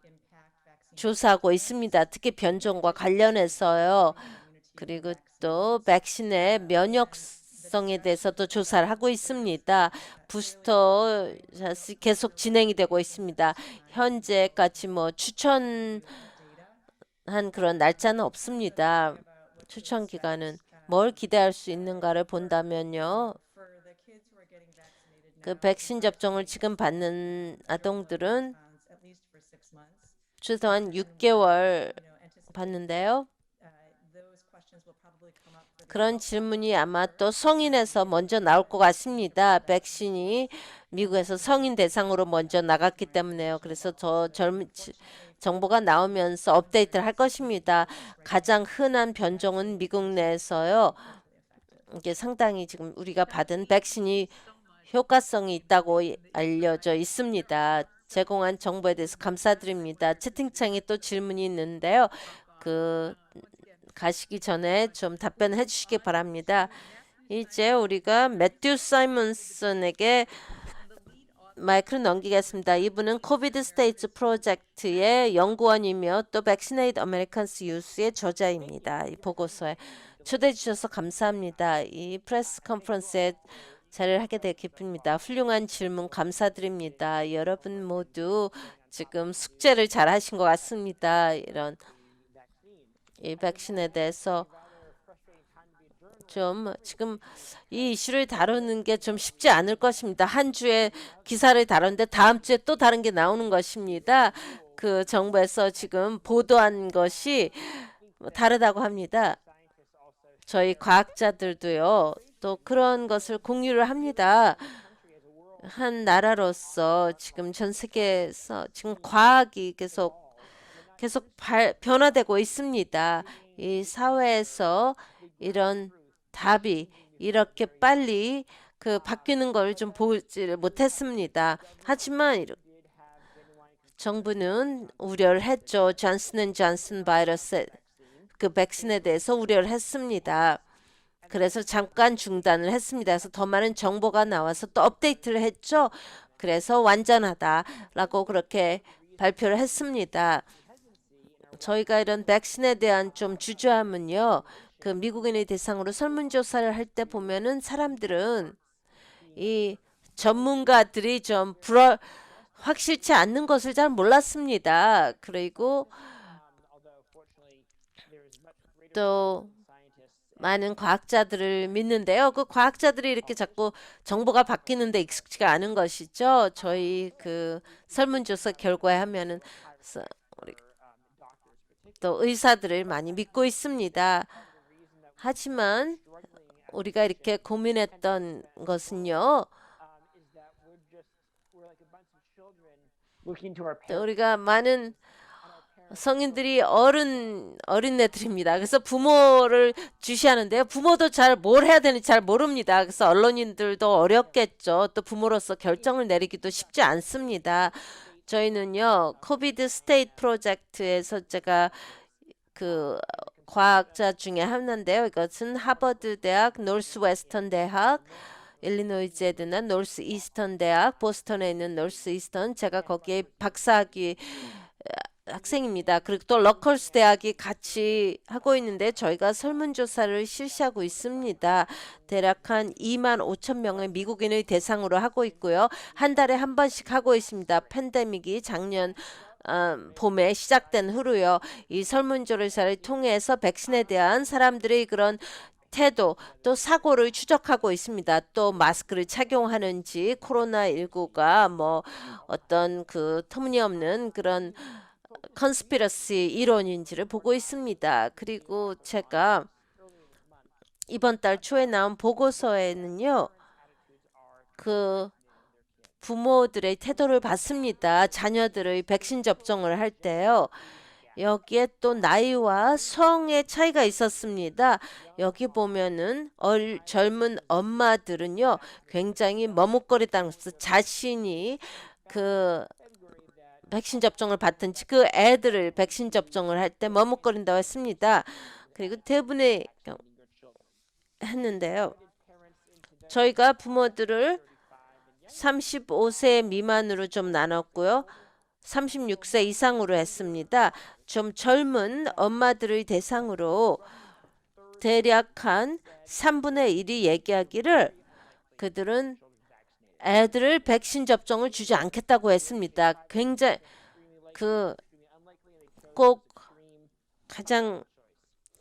조사하고 있습니다. 특히 변종과 관련해서요. 그리고 또 백신의 면역성에 대해서도 조사를 하고 있습니다. 부스터 샷이 계속 진행이 되고 있습니다. 현재까지 뭐 추천한 그런 날짜는 없습니다. 추천 기간은 뭘 기대할 수 있는가를 본다면요. 그 백신 접종을 지금 받는 아동들은 최소한 6개월 받는데요. 그런 질문이 아마 또 성인에서 먼저 나올 것 같습니다. 백신이 미국에서 성인 대상으로 먼저 나갔기 때문에요. 그래서 더 정보가 나오면서 업데이트를 할 것입니다. 가장 흔한 변종은 미국 내에서요. 이게 상당히 지금 우리가 받은 백신이 효과성이 있다고 알려져 있습니다. 제공한 정보에 대해서 감사드립니다. 채팅창에 또 질문이 있는데요. 그 가시기 전에 좀 답변해 주시기 바랍니다. 이제 우리가 매튜 사이먼슨에게 마이크를 넘기겠습니다. 이분은 코비드 스테이츠 프로젝트의 연구원이며 또 백시네이트 아메리칸스 유스의 저자입니다. 이 보고서에 초대해 주셔서 감사합니다. 이 프레스 컨퍼런스에 자리를 하게 되 기쁩니다. 훌륭한 질문 감사드립니다. 여러분 모두 지금 숙제를 잘 하신 것 같습니다. 이런 이 백신에 대해서 좀 지금 이 이슈를 다루는 게 좀 쉽지 않을 것입니다. 한 주에 기사를 다루는데 다음 주에 또 다른 게 나오는 것입니다. 그 정부에서 지금 보도한 것이 다르다고 합니다. 저희 과학자들도요. 또 그런 것을 공유를 합니다. 한 나라로서 지금 전 세계에서 지금 과학이 계속 변화되고 있습니다. 이 사회에서 이런 답이 이렇게 빨리 그 바뀌는 걸 좀 보지를 못했습니다. 하지만 정부는 우려를 했죠. 존슨앤존슨 바이러스 그 백신에 대해서 우려를 했습니다. 그래서 잠깐 중단을 했습니다. 그래서 더 많은 정보가 나와서 또 업데이트를 했죠. 그래서 완전하다라고 그렇게 발표를 했습니다. 저희가 이런 백신에 대한 좀 주저함은요. 그 미국인의 대상으로 설문조사를 할 때 보면은 사람들은 이 전문가들이 좀 확실치 않는 것을 잘 몰랐습니다. 그리고 또 많은 과학자들을 믿는데요. 그 과학자들이 이렇게 자꾸 정보가 바뀌는데 익숙지가 않은 것이죠. 저희 그 설문조사 결과에 하면은 또 의사들을 많이 믿고 있습니다. 하지만 우리가 이렇게 고민했던 것은요. 또 우리가 많은 성인들이 어린애들입니다. 그래서 부모를 주시하는데요. 부모도 잘 뭘 해야 되는지 잘 모릅니다. 그래서 언론인들도 어렵겠죠. 또 부모로서 결정을 내리기도 쉽지 않습니다. 저희는요, 코비드 스테이트 프로젝트에서 제가 그 과학자 중에 하나인데요. 이것은 하버드 대학, 노스웨스턴 대학, 일리노이즈에 있는 노스 이스턴 대학, 보스턴에 있는 노스 이스턴, 제가 거기에 박사학위 학생입니다. 그리고 또 러컬스 대학이 같이 하고 있는데 저희가 설문조사를 실시하고 있습니다. 대략 한 2만 5천 명의 미국인의 대상으로 하고 있고요. 한 달에 한 번씩 하고 있습니다. 팬데믹이 작년 봄에 시작된 후로요. 이 설문조사를 통해서 백신에 대한 사람들의 그런 태도 또 사고를 추적하고 있습니다. 또 마스크를 착용하는지 코로나19가 뭐 어떤 그 터무니없는 그런 컨스피러시 이론인지를 보고 있습니다. 그리고 제가 이번 달 초에 나온 보고서에는요. 그 부모들의 태도를 봤습니다. 자녀들의 백신 접종을 할 때요. 여기에 또 나이와 성의 차이가 있었습니다. 여기 보면은 젊은 엄마들은요. 굉장히 머뭇거리다는 것을 자신이 그 백신 접종을 받든지 그 애들을 백신 접종을 할 때 머뭇거린다고 했습니다. 그리고 대부분의 했는데요. 저희가 부모들을 35세 미만으로 좀 나눴고요. 36세 이상으로 했습니다. 좀 젊은 엄마들의 대상으로 대략 한 3분의 1이 얘기하기를 그들은 애들을 백신 접종을 주지 않겠다고 했습니다. 굉장히 꼭 가장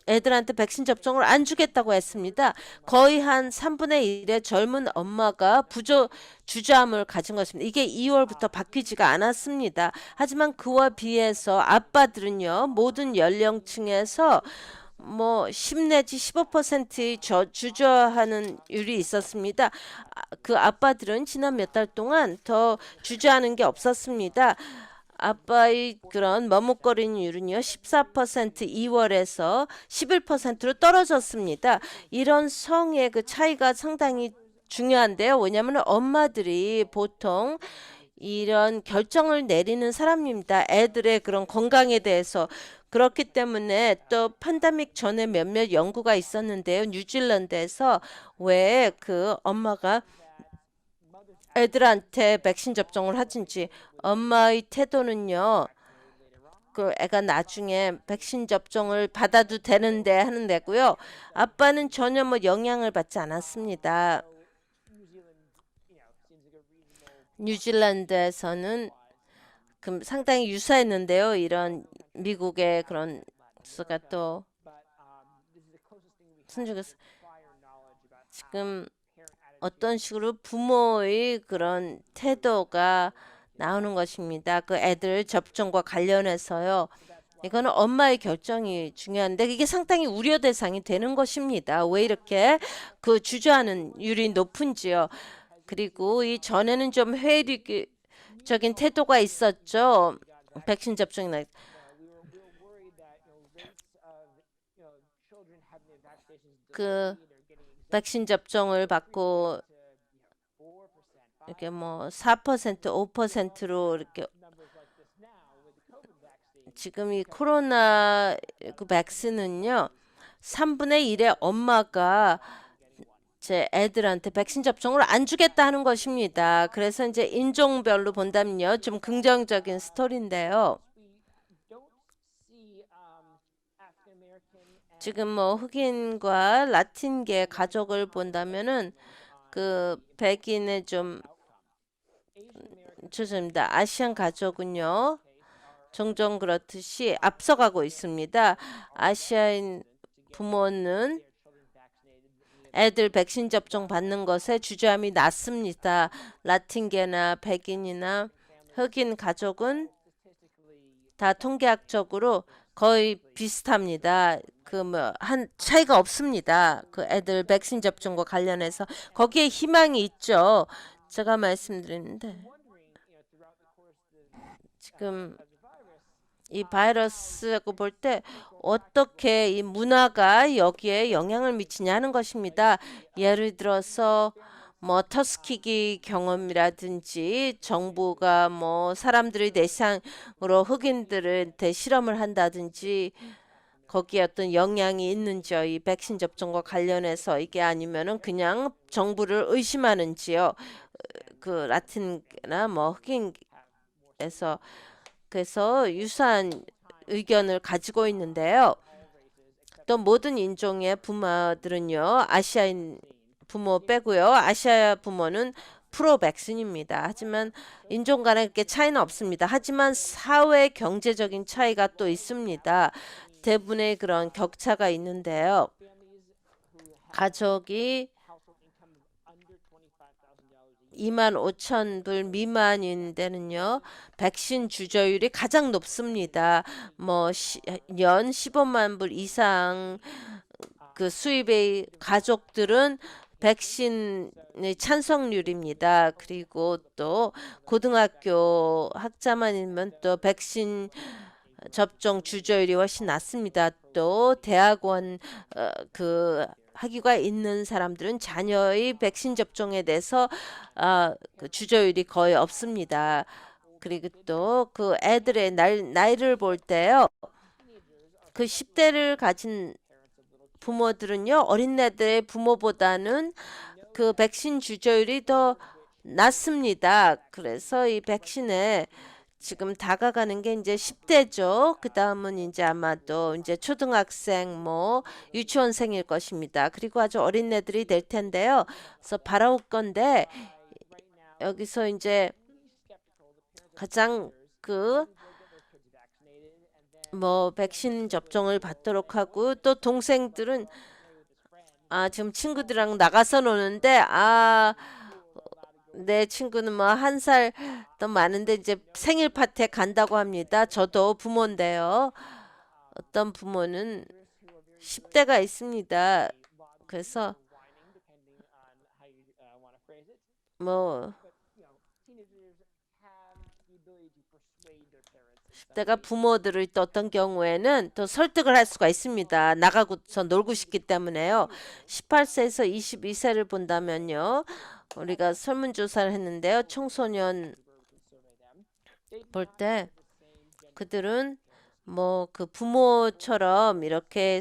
애들한테 백신 접종을 안 주겠다고 했습니다. 거의 한 3분의 1의 젊은 엄마가 주저함을 가진 것입니다. 이게 2월부터 바뀌지가 않았습니다. 하지만 그와 비해서 아빠들은요. 모든 연령층에서 뭐 10 내지 15%의 주저하는 율이 있었습니다. 그 아빠들은 지난 몇 달 동안 더 주저하는 게 없었습니다. 아빠의 그런 머뭇거리는 율은요 14% 2월에서 11%로 떨어졌습니다. 이런 성의 그 차이가 상당히 중요한데요. 왜냐하면 엄마들이 보통 이런 결정을 내리는 사람입니다. 애들의 그런 건강에 대해서. 그렇기 때문에 또 팬데믹 전에 몇몇 연구가 있었는데요. 뉴질랜드에서 왜 그 엄마가 애들한테 백신 접종을 하든지 엄마의 태도는요. 그 애가 나중에 백신 접종을 받아도 되는데 하는 데고요. 아빠는 전혀 뭐 영향을 받지 않았습니다. 뉴질랜드에서는 상당히 유사했는데요. 이런 미국의 그런 수가 또 순죽에서 지금 어떤 식으로 부모의 그런 태도가 나오는 것입니다. 그 애들 접종과 관련해서요. 이거는 엄마의 결정이 중요한데 이게 상당히 우려 대상이 되는 것입니다. 왜 이렇게 그 주저하는 율이 높은지요. 그리고 이 전에는 좀 회의적인 태도가 있었죠. 백신 접종이나 그 백신 접종을 받고 이렇게 뭐 4%, 5%로 이렇게 지금 이 코로나 그 백신은요 3분의 1의 엄마가 제 애들한테 백신 접종을 안 주겠다 하는 것입니다. 그래서 이제 인종별로 본다면요 좀 긍정적인 스토리인데요. 지금 뭐 흑인과 라틴계 가족을 본다면은 그 백인의 좀 죄송합니다. 아시안 가족은요. 종종 그렇듯이 앞서가고 있습니다. 아시아인 부모는 애들 백신 접종 받는 것에 주저함이 낮습니다. 라틴계나 백인이나 흑인 가족은 다 통계학적으로 거의 비슷합니다. 그 뭐 한 차이가 없습니다. 그 애들 백신 접종과 관련해서 거기에 희망이 있죠. 제가 말씀드리는데 지금 이 바이러스라고 볼 때 어떻게 이 문화가 여기에 영향을 미치냐 하는 것입니다. 예를 들어서 뭐 터스키기 경험이라든지 정부가 뭐 사람들의 대상으로 흑인들한테 실험을 한다든지 거기에 어떤 영향이 있는지요. 이 백신 접종과 관련해서 이게 아니면은 그냥 정부를 의심하는지요. 그 라틴이나 뭐 흑인에서 그래서 유사한 의견을 가지고 있는데요. 또 모든 인종의 부모들은요, 아시아인 부모 빼고요, 아시아 부모는 프로 백신입니다. 하지만 인종 간에 그렇게 차이는 없습니다. 하지만 사회 경제적인 차이가 또 있습니다. 대부분의 그런 격차가 있는데요. 가족이 25,000불 미만인 데는요, 백신 주저율이 가장 높습니다. 뭐 연 15만 불 이상 그 수입의 가족들은 백신의 찬성률입니다. 그리고 또 고등학교 학자만이면 또 백신 접종 주저율이 훨씬 낮습니다. 또 대학원 그 학위가 있는 사람들은 자녀의 백신 접종에 대해서 그 주저율이 거의 없습니다. 그리고 또 그 애들의 나이를 볼 때요. 그 10대를 가진 부모들은요. 어린애들의 부모보다는 그 백신 주저율이 더 낮습니다. 그래서 이 백신에 지금 다가가는 게 이제 10대죠. 그 다음은 이제 아마도 이제 초등학생, 뭐 유치원생일 것입니다. 그리고 아주 어린애들이 될 텐데요. 그래서 바라올 건데 여기서 이제 가장 그 뭐 백신 접종을 받도록 하고 또 동생들은 지금 친구들이랑 나가서 노는데 내 친구는 뭐 1살 더 많은데 이제 생일 파티에 간다고 합니다. 저도 부모인데요. 어떤 부모는 10대가 있습니다. 그래서 뭐 10대가 부모들을 또 어떤 경우에는 또 설득을 할 수가 있습니다. 나가고서 놀고 싶기 때문에요. 18세에서 22세를 본다면요. 우리가 설문조사를 했는데요. 청소년 볼 때 그들은 뭐 그 부모처럼 이렇게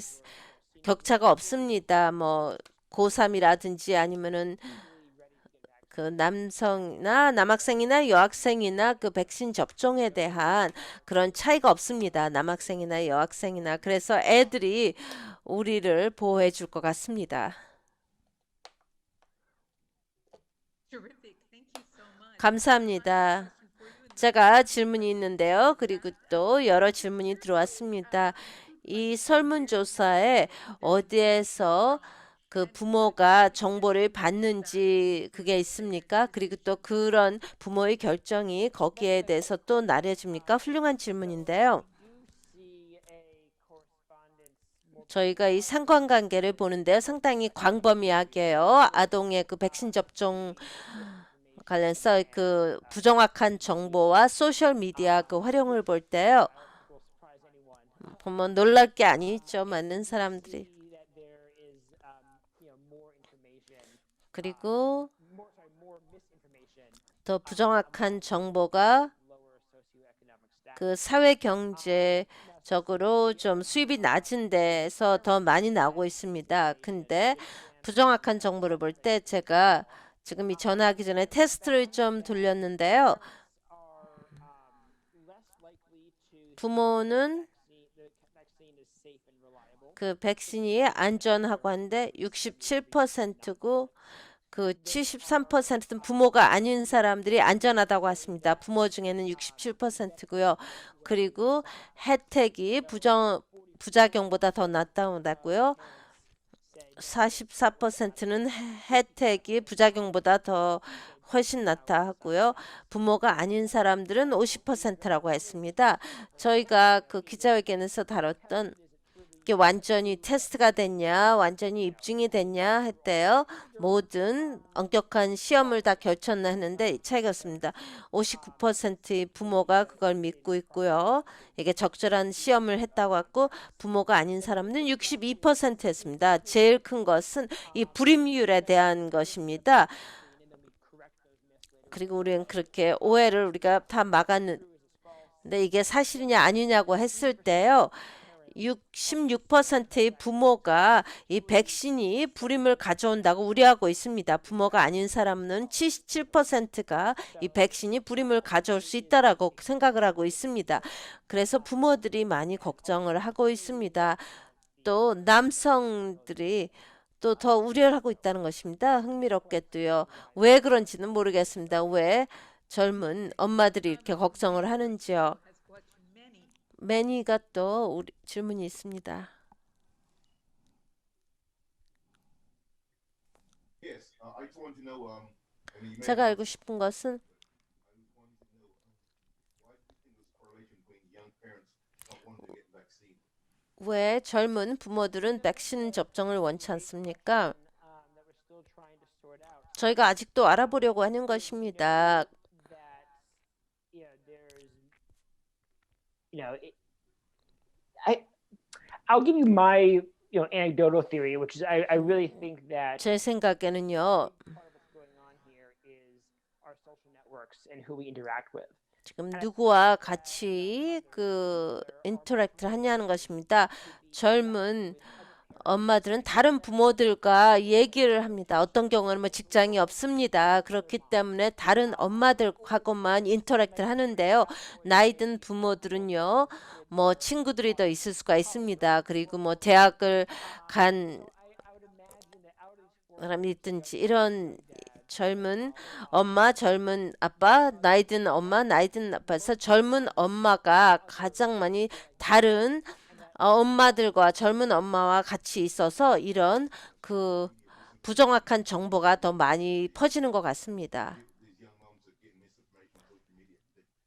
격차가 없습니다. 뭐 고3이라든지 아니면은 그 남성이나 남학생이나 여학생이나 그 백신 접종에 대한 그런 차이가 없습니다. 남학생이나 여학생이나 그래서 애들이 우리를 보호해 줄 것 같습니다. Terrific. Thank you so much. 감사합니다. 제가 질문이 있는데요. 그리고 또 여러 질문이 들어왔습니다. 이 설문조사에 어디에서 그 부모가 정보를 받는지 그게 있습니까? 그리고 또 그런 부모의 결정이 거기에 대해서 또 나뉘어집니까? 훌륭한 질문인데요. 저희가 이 상관관계를 보는데요. 상당히 광범위하게요. 아동의 그 백신 접종 관련해서 그 부정확한 정보와 소셜 미디어 그 활용을 볼 때요. 보면 놀랄 게 아니죠. 많은 사람들이. 그리고 더 부정확한 정보가 그 사회 경제적으로 좀 수입이 낮은 데서 더 많이 나오고 있습니다. 근데 부정확한 정보를 볼 때 제가 지금 이 전화하기 전에 테스트를 좀 돌렸는데요. 부모는 그 백신이 안전하고 한데 67%고 그 73%는 부모가 아닌 사람들이 안전하다고 했습니다. 부모 중에는 67%고요. 그리고 혜택이 부작용보다 더 낫다고요. 44%는 혜택이 부작용보다 더 훨씬 낫다 하고요. 부모가 아닌 사람들은 50%라고 했습니다. 저희가 그 기자회견에서 다뤘던 이게 완전히 테스트가 됐냐, 완전히 입증이 됐냐 했대요. 모든 엄격한 시험을 다 거쳤나 했는데 차이가 없습니다. 59%의 부모가 그걸 믿고 있고요. 이게 적절한 시험을 했다고 했고 부모가 아닌 사람은 62%였습니다. 제일 큰 것은 이 불임률에 대한 것입니다. 그리고 우리는 그렇게 오해를 우리가 다 막았는데 이게 사실이냐 아니냐고 했을 때요. 66%의 부모가 이 백신이 불임을 가져온다고 우려하고 있습니다. 부모가 아닌 사람은 77%가 이 백신이 불임을 가져올 수 있다라고 생각을 하고 있습니다. 그래서 부모들이 많이 걱정을 하고 있습니다. 또 남성들이 또 더 우려를 하고 있다는 것입니다. 흥미롭게도요. 왜 그런지는 모르겠습니다. 왜 젊은 엄마들이 이렇게 걱정을 하는지요. has question many. 매니가 또 질문이 있습니다. Yes, I just want to know, I mean, you made 제가 a 알고 싶은 것은 I just wanted to know, why do you think there's a correlation between young parents not wanting to get the vaccine? 왜 젊은 부모들은 백신 접종을 원치 않습니까? 저희가 아직도 알아보려고 하는 것입니다. You know, I'll give you my anecdotal theory, which is I really think that 제 생각에는요. part of what's going on here is our social networks and who we interact with. 지금 누구와 같이 그 인터랙트를 하냐는 것입니다. 젊은 엄마들은 다른 부모들과 얘기를 합니다. 어떤 경우는 뭐 직장이 없습니다. 그렇기 때문에 다른 엄마들하고만 인터랙트를 하는데요. 나이 든 부모들은요. 뭐 친구들이 더 있을 수가 있습니다. 그리고 뭐 대학을 간 사람이 있든지 이런 젊은 엄마, 젊은 아빠, 나이 든 엄마, 나이 든 아빠에서 젊은 엄마가 가장 많이 다른 엄마들과 젊은 엄마와 같이 있어서 이런 그 부정확한 정보가 더 많이 퍼지는 것 같습니다. These young moms are getting misinformation on social media.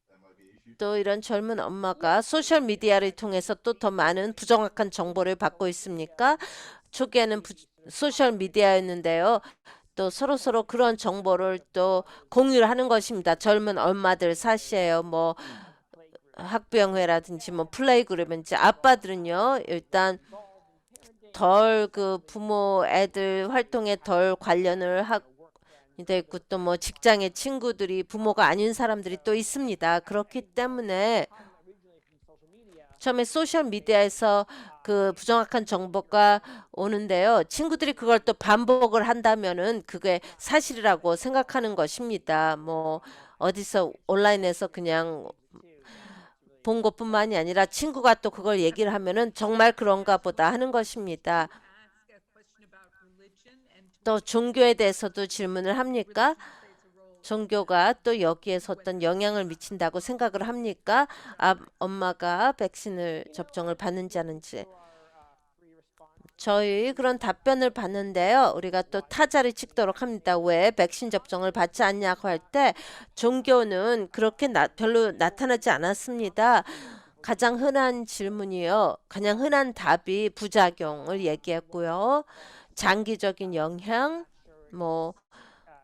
That might be an issue. 또 이런 젊은 엄마가 소셜 미디어를 통해서 또 더 많은 부정확한 정보를 받고 있습니까? 초기에는 소셜 미디어였는데요. 또 서로 그런 정보를 또 공유를 하는 것입니다. 젊은 엄마들 사시에요. 뭐 학부형회라든지 뭐 플레이그룹인지 아빠들은요. 일단 덜 그 부모 애들 활동에 덜 관련을 하고 있고 또 뭐 직장의 친구들이 부모가 아닌 사람들이 또 있습니다. 그렇기 때문에 처음에 소셜 미디어에서 그 부정확한 정보가 오는데요. 친구들이 그걸 또 반복을 한다면은 그게 사실이라고 생각하는 것입니다. 뭐 어디서 온라인에서 그냥 본 것뿐만이 아니라 친구가 또 그걸 얘기를 하면은 정말 그런가 보다 하는 것입니다. Ask a question about religion and 또 종교에 대해서도 질문을 합니까? plays a role. 종교가 또 여기에서 어떤 영향을 미친다고 생각을 합니까? 엄마가 백신을 접종을 받는지 하는지. 저희 그런 답변을 받는데요. 우리가 또 타자를 찍도록 합니다. 왜 백신 접종을 받지 않냐고 할 때 종교는 그렇게 별로 나타나지 않았습니다. 가장 흔한 질문이요. 그냥 흔한 답이 부작용을 얘기했고요. 장기적인 영향, 뭐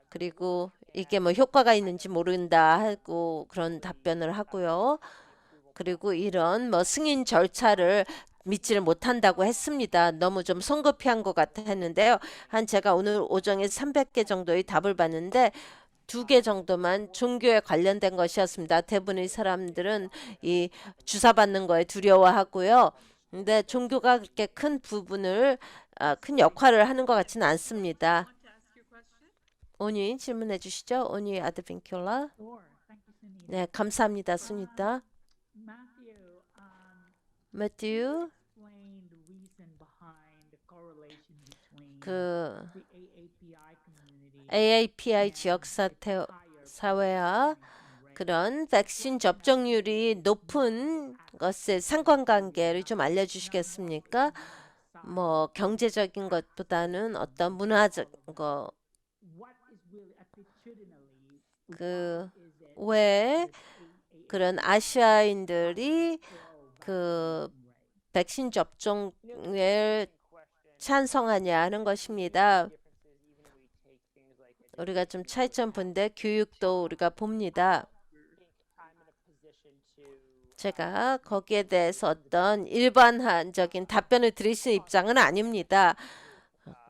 그리고 이게 뭐 효과가 있는지 모른다 하고 그런 답변을 하고요. 그리고 이런 뭐 승인 절차를 믿지를 못한다고 했습니다. 너무 좀 성급히 한 것 같았는데요. 제가 오늘 오전에 300개 정도의 답을 받는데 2개 정도만 종교에 관련된 것이었습니다. 대부분의 사람들은 이 주사 받는 거에 두려워하고요. 근데 종교가 그렇게 큰 부분을 큰 역할을 하는 것 같지는 않습니다. Want to ask your question? 오니 질문해 주시죠. 오니 아드빈큘라. Sure. Thank you, Sunita. 네, 감사합니다. 순이다. Matthew, 매튜 explain the reason behind the correlation between 그 the AAPI community AAPI 지역 사회와 그런 백신 접종률이 높은 것의 상관관계를 좀 알려주시겠습니까? 뭐 경제적인 것보다는 어떤 문화적 거 what is really attitudinally 그 is it 왜 그런 아시아인들이 그 백신 접종을 찬성하냐 하는 것입니다. 우리가 좀 차이점 본데 교육도 우리가 봅니다. 제가 거기에 대해서 어떤 일반적인 답변을 드릴 수 있는 입장은 아닙니다.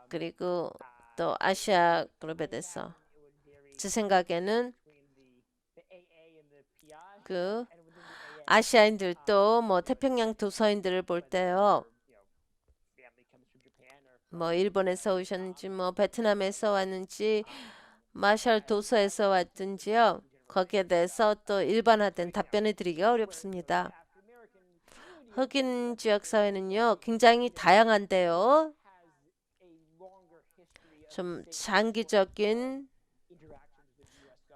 그리고 또 아시아 그룹에 대해서 제 생각에는 그 아시아인들도 뭐 태평양 도서인들을 볼 때요. 뭐 일본에서 오셨는지 뭐 베트남에서 왔는지 마샬 도서에서 왔든지요. 거기에 대해서 또 일반화된 답변을 드리기가 어렵습니다. 흑인 지역 사회는요, 굉장히 다양한데요. 좀 장기적인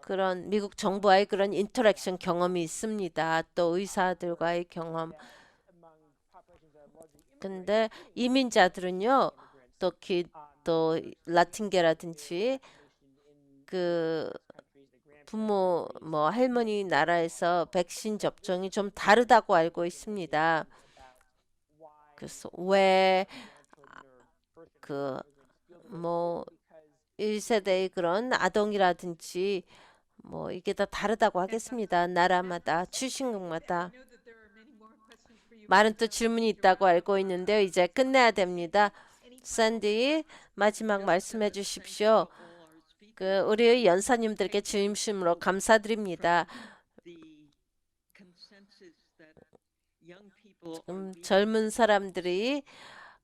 그런 미국 정부와의 그런 인터랙션 경험이 있습니다. 또 의사들과의 경험. 근데 이민자들은요, 특히 또 라틴계라든지 그 부모 뭐 할머니 나라에서 백신 접종이 좀 다르다고 알고 있습니다. 그래서 왜 그 뭐 1세대의 그런 아동이라든지 뭐 이게 다 다르다고 하겠습니다. 나라마다 출신국마다. 많은 또 질문이 있다고 알고 있는데요. 이제 끝내야 됩니다. 샌디 마지막 말씀해 주십시오. 그 우리 연사님들께 진심으로 감사드립니다. 지금 젊은 사람들이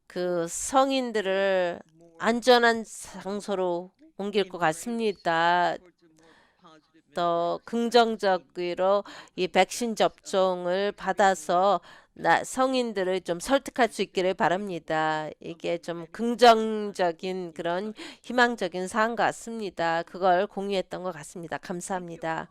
그 성인들을 안전한 장소로 옮길 것 같습니다. 더 긍정적으로 이 백신 접종을 받아서 성인들을 좀 설득할 수 있기를 바랍니다. 이게 좀 긍정적인 그런 희망적인 사항 같습니다. 그걸 공유했던 것 같습니다. 감사합니다.